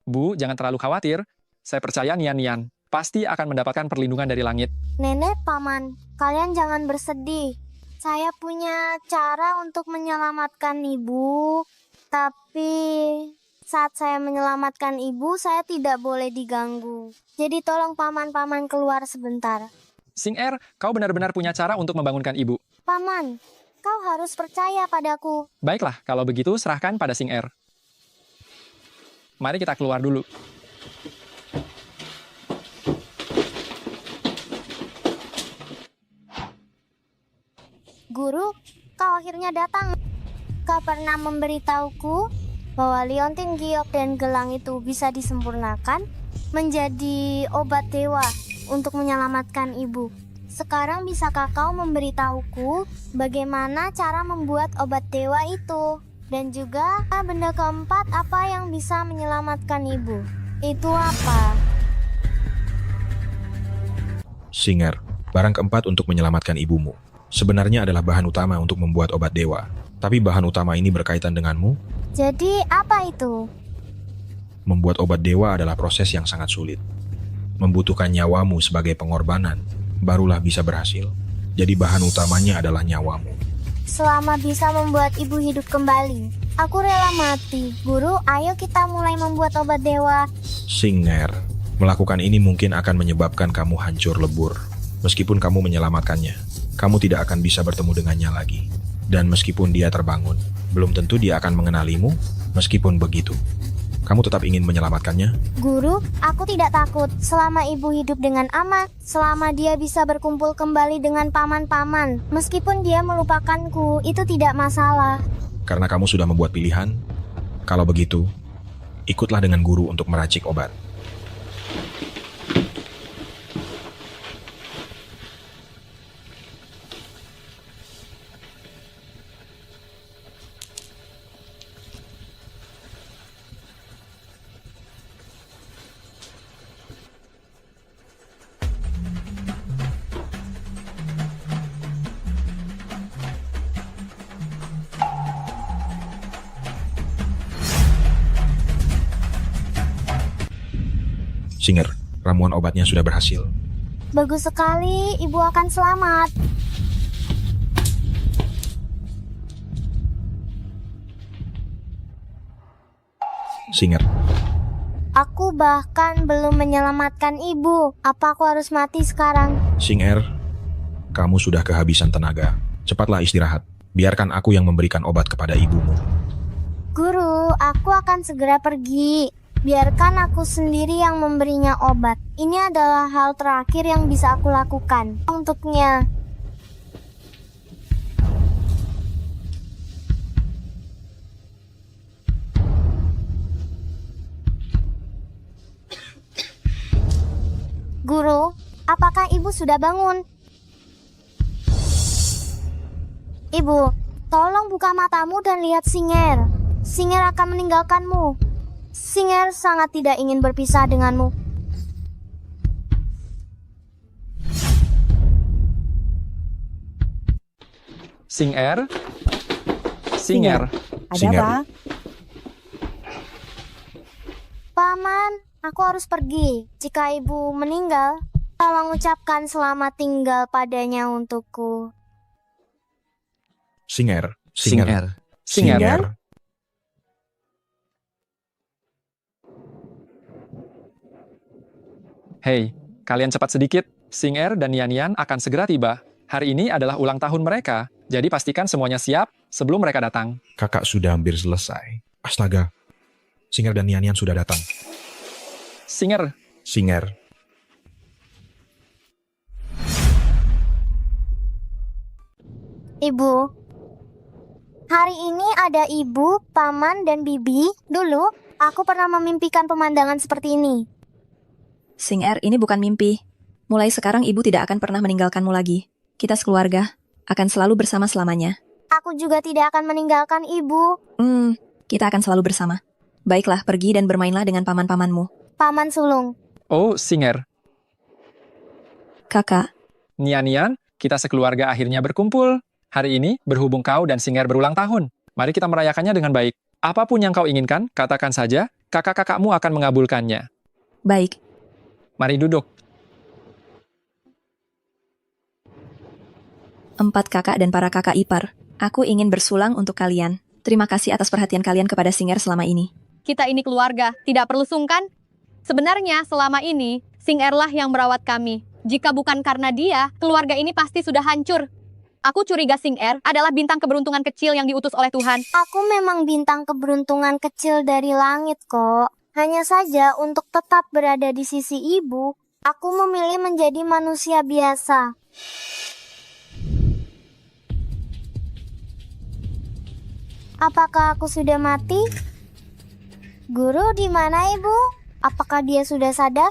Bu, jangan terlalu khawatir. Saya percaya Nian-Nian pasti akan mendapatkan perlindungan dari langit. Nenek, paman, kalian jangan bersedih. Saya punya cara untuk menyelamatkan ibu, tapi saat saya menyelamatkan ibu, saya tidak boleh diganggu. Jadi tolong paman-paman keluar sebentar. Singer, kau benar-benar punya cara untuk membangunkan ibu. Paman, kau harus percaya padaku. Baiklah, kalau begitu serahkan pada Singer. Mari kita keluar dulu. Guru, kau akhirnya datang. Kau pernah memberitahuku bahwa liontin giok dan gelang itu bisa disempurnakan menjadi obat dewa untuk menyelamatkan ibu. Sekarang bisakah kau memberitahuku bagaimana cara membuat obat dewa itu? Dan juga benda keempat apa yang bisa menyelamatkan ibu? Itu apa? Singer, barang keempat untuk menyelamatkan ibumu. Sebenarnya adalah bahan utama untuk membuat obat dewa. Tapi bahan utama ini berkaitan denganmu? Jadi apa itu? Membuat obat dewa adalah proses yang sangat sulit. Membutuhkan nyawamu sebagai pengorbanan, barulah bisa berhasil. Jadi bahan utamanya adalah nyawamu. Selama bisa membuat ibu hidup kembali, aku rela mati. Guru, ayo kita mulai membuat obat dewa. Singer, melakukan ini mungkin akan menyebabkan kamu hancur lebur. Meskipun kamu menyelamatkannya, kamu tidak akan bisa bertemu dengannya lagi. Dan meskipun dia terbangun, belum tentu dia akan mengenalimu. Meskipun begitu, kamu tetap ingin menyelamatkannya? Guru, aku tidak takut selama ibu hidup dengan aman, selama dia bisa berkumpul kembali dengan paman-paman. Meskipun dia melupakanku, itu tidak masalah. Karena kamu sudah membuat pilihan, kalau begitu, ikutlah dengan guru untuk meracik obat. Singer, ramuan obatnya sudah berhasil. Bagus sekali, ibu akan selamat. Singer, Aku bahkan belum menyelamatkan ibu. Apa aku harus mati sekarang? Singer, kamu sudah kehabisan tenaga. Cepatlah istirahat. Biarkan aku yang memberikan obat kepada ibumu. Guru, aku akan segera pergi. Biarkan aku sendiri yang memberinya obat. Ini adalah hal terakhir yang bisa aku lakukan untuknya. Guru, apakah ibu sudah bangun? Ibu, tolong buka matamu dan lihat Singer. Singer akan meninggalkanmu. Singer sangat tidak ingin berpisah denganmu. Singer? Singer? Ada apa? Paman, aku harus pergi. Jika ibu meninggal, tolong ucapkan selamat tinggal padanya untukku. Singer. Singer. Hei, kalian cepat sedikit. Singer dan Nian akan segera tiba. Hari ini adalah ulang tahun mereka, jadi pastikan semuanya siap sebelum mereka datang. Kakak sudah hampir selesai. Astaga, Singer dan Nian sudah datang. Singer. Ibu, hari ini ada ibu, paman, dan bibi. Dulu, aku pernah memimpikan pemandangan seperti ini. Singer, ini bukan mimpi. Mulai sekarang ibu tidak akan pernah meninggalkanmu lagi. Kita sekeluarga akan selalu bersama selamanya. Aku juga tidak akan meninggalkan ibu. Kita akan selalu bersama. Baiklah, pergi dan bermainlah dengan paman-pamanmu. Paman sulung. Oh, Singer. Kakak. Nian, kita sekeluarga akhirnya berkumpul. Hari ini, berhubung kau dan Singer berulang tahun. Mari kita merayakannya dengan baik. Apapun yang kau inginkan, katakan saja, kakak-kakakmu akan mengabulkannya. Baik. Mari duduk. 4 kakak dan para kakak ipar. Aku ingin bersulang untuk kalian. Terima kasih atas perhatian kalian kepada Singer selama ini. Kita ini keluarga, tidak perlu sungkan. Sebenarnya selama ini, Singer lah yang merawat kami. Jika bukan karena dia, keluarga ini pasti sudah hancur. Aku curiga Sing-er adalah bintang keberuntungan kecil yang diutus oleh Tuhan. Aku memang bintang keberuntungan kecil dari langit kok. Hanya saja untuk tetap berada di sisi ibu, aku memilih menjadi manusia biasa. Apakah aku sudah mati? Guru, di mana ibu? Apakah dia sudah sadar?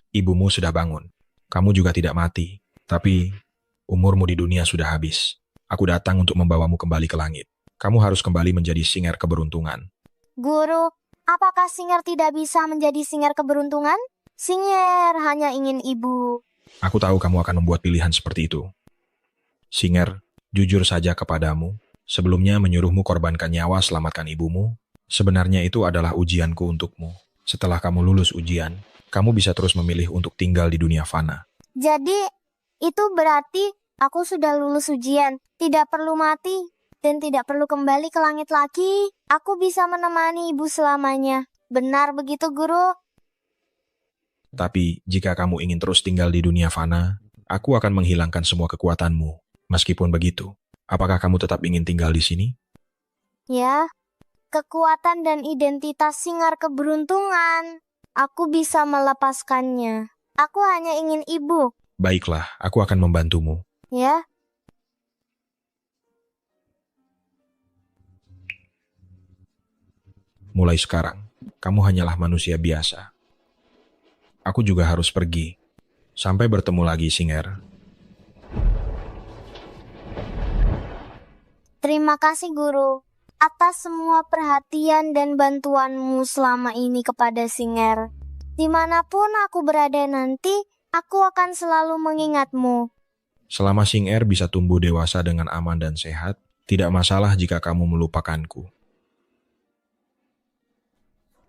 Ibumu sudah bangun. Kamu juga tidak mati, tapi umurmu di dunia sudah habis. Aku datang untuk membawamu kembali ke langit. Kamu harus kembali menjadi Sing-er keberuntungan. Guru, apakah Sing-er tidak bisa menjadi Sing-er keberuntungan? Sing-er hanya ingin ibu. Aku tahu kamu akan membuat pilihan seperti itu. Sing-er, jujur saja kepadamu, sebelumnya menyuruhmu korbankan nyawa selamatkan ibumu, sebenarnya itu adalah ujianku untukmu. Setelah kamu lulus ujian, kamu bisa terus memilih untuk tinggal di dunia fana. Jadi, itu berarti aku sudah lulus ujian, tidak perlu mati, dan tidak perlu kembali ke langit lagi. Aku bisa menemani ibu selamanya. Benar begitu, Guru? Tapi, jika kamu ingin terus tinggal di dunia fana, aku akan menghilangkan semua kekuatanmu. Meskipun begitu, apakah kamu tetap ingin tinggal di sini? Ya, kekuatan dan identitas Sing-er keberuntungan. Aku bisa melepaskannya. Aku hanya ingin ibu. Baiklah, aku akan membantumu. Ya. Mulai sekarang, kamu hanyalah manusia biasa. Aku juga harus pergi. Sampai bertemu lagi, Sing-er. Terima kasih, Guru, atas semua perhatian dan bantuanmu selama ini kepada Sing-er. Dimanapun aku berada nanti, aku akan selalu mengingatmu. Selama Sing-er bisa tumbuh dewasa dengan aman dan sehat, tidak masalah jika kamu melupakanku.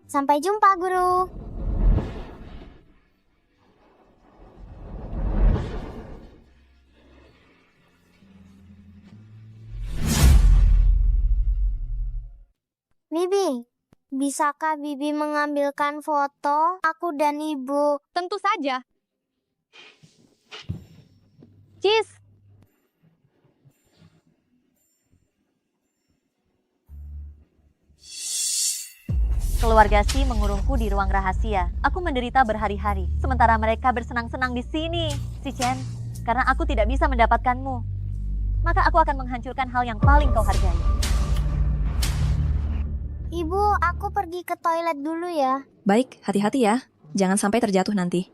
Sampai jumpa, Guru. Bibi, bisakah Bibi mengambilkan foto aku dan ibu? Tentu saja. Cheese. Keluarga Si mengurungku di ruang rahasia. Aku menderita berhari-hari, sementara mereka bersenang-senang di sini. Si Chen, karena aku tidak bisa mendapatkanmu, maka aku akan menghancurkan hal yang paling kau hargai. Ibu, aku pergi ke toilet dulu ya. Baik, hati-hati ya. Jangan sampai terjatuh nanti.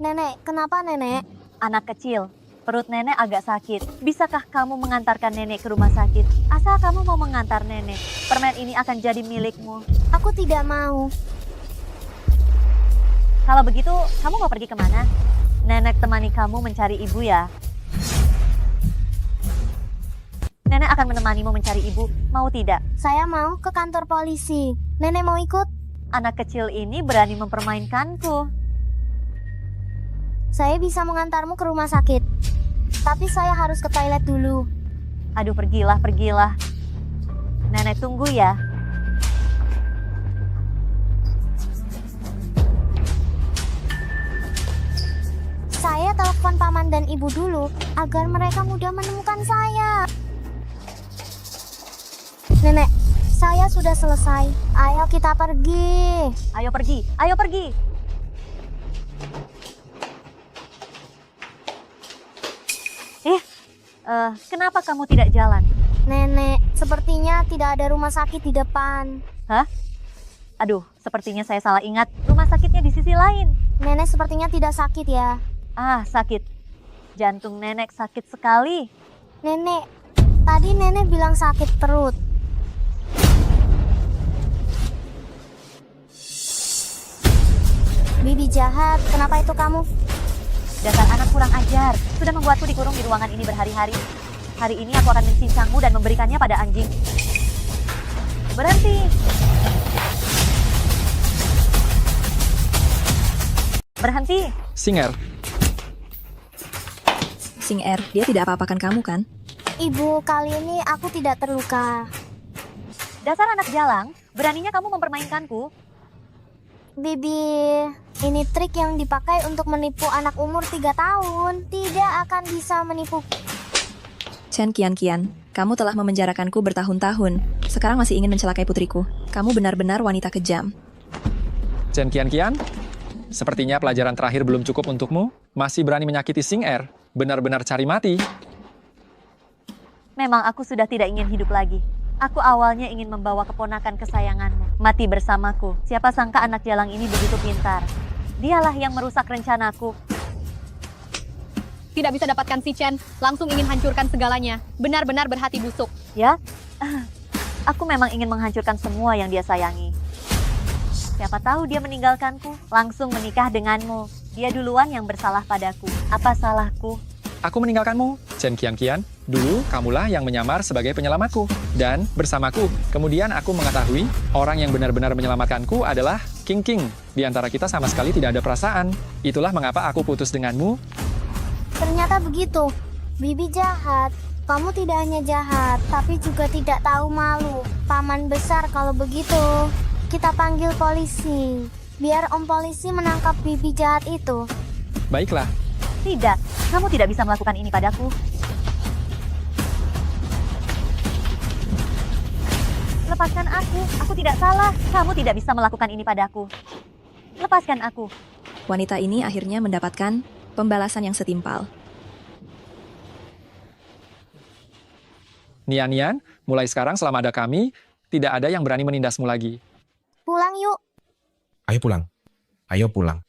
Nenek, kenapa nenek? Anak kecil, perut nenek agak sakit. Bisakah kamu mengantarkan nenek ke rumah sakit? Asal kamu mau mengantar nenek, permen ini akan jadi milikmu. Aku tidak mau. Kalau begitu, kamu mau pergi kemana? Nenek temani kamu mencari ibu ya. Nenek akan menemanimu mencari ibu, mau tidak? Saya mau ke kantor polisi. Nenek mau ikut? Anak kecil ini berani mempermainkanku. Saya bisa mengantarmu ke rumah sakit. Tapi saya harus ke toilet dulu. Aduh, pergilah, pergilah. Nenek tunggu ya. Saya telepon paman dan ibu dulu agar mereka mudah menemukan saya. Nenek, saya sudah selesai. Ayo kita pergi. Ayo pergi, ayo pergi. Kenapa kamu tidak jalan? Nenek, sepertinya tidak ada rumah sakit di depan. Hah? Aduh, sepertinya saya salah ingat. Rumah sakitnya di sisi lain. Nenek sepertinya tidak sakit ya. Ah, sakit. Jantung nenek sakit sekali. Nenek, tadi nenek bilang sakit perut. Bibi jahat, kenapa itu kamu? Dasar anak kurang ajar, sudah membuatku dikurung di ruangan ini berhari-hari. Hari ini aku akan mencincangmu dan memberikannya pada anjing. Berhenti! Berhenti! Sing-er. Sing-er, dia tidak apa-apakan kamu kan? Ibu, kali ini aku tidak terluka. Dasar anak jalang, beraninya kamu mempermainkanku. Bibi, ini trik yang dipakai untuk menipu anak umur 3 tahun. Tidak akan bisa menipu. Chen Qian, kamu telah memenjarakanku bertahun-tahun. Sekarang masih ingin mencelakai putriku. Kamu benar-benar wanita kejam. Chen Qian, sepertinya pelajaran terakhir belum cukup untukmu. Masih berani menyakiti Xing Er. Benar-benar cari mati. Memang aku sudah tidak ingin hidup lagi. Aku awalnya ingin membawa keponakan kesayanganmu mati bersamaku. Siapa sangka anak jalang ini begitu pintar. Dialah yang merusak rencanaku. Tidak bisa dapatkan si Chen, langsung ingin hancurkan segalanya. Benar-benar berhati busuk. Ya, aku memang ingin menghancurkan semua yang dia sayangi. Siapa tahu dia meninggalkanku, langsung menikah denganmu. Dia duluan yang bersalah padaku. Apa salahku? Aku meninggalkanmu, Chen Qian. Dulu, kamulah yang menyamar sebagai penyelamatku. Dan bersamaku, kemudian aku mengetahui orang yang benar-benar menyelamatkanku adalah King. Di antara kita sama sekali tidak ada perasaan. Itulah mengapa aku putus denganmu. Ternyata begitu. Bibi jahat. Kamu tidak hanya jahat, tapi juga tidak tahu malu. Paman besar kalau begitu. Kita panggil polisi. Biar om polisi menangkap Bibi jahat itu. Baiklah. Tidak, kamu tidak bisa melakukan ini padaku. Lepaskan aku tidak salah. Kamu tidak bisa melakukan ini padaku. Lepaskan aku. Wanita ini akhirnya mendapatkan pembalasan yang setimpal. Nian, mulai sekarang selama ada kami, tidak ada yang berani menindasmu lagi. Pulang yuk. Ayo pulang. Ayo pulang.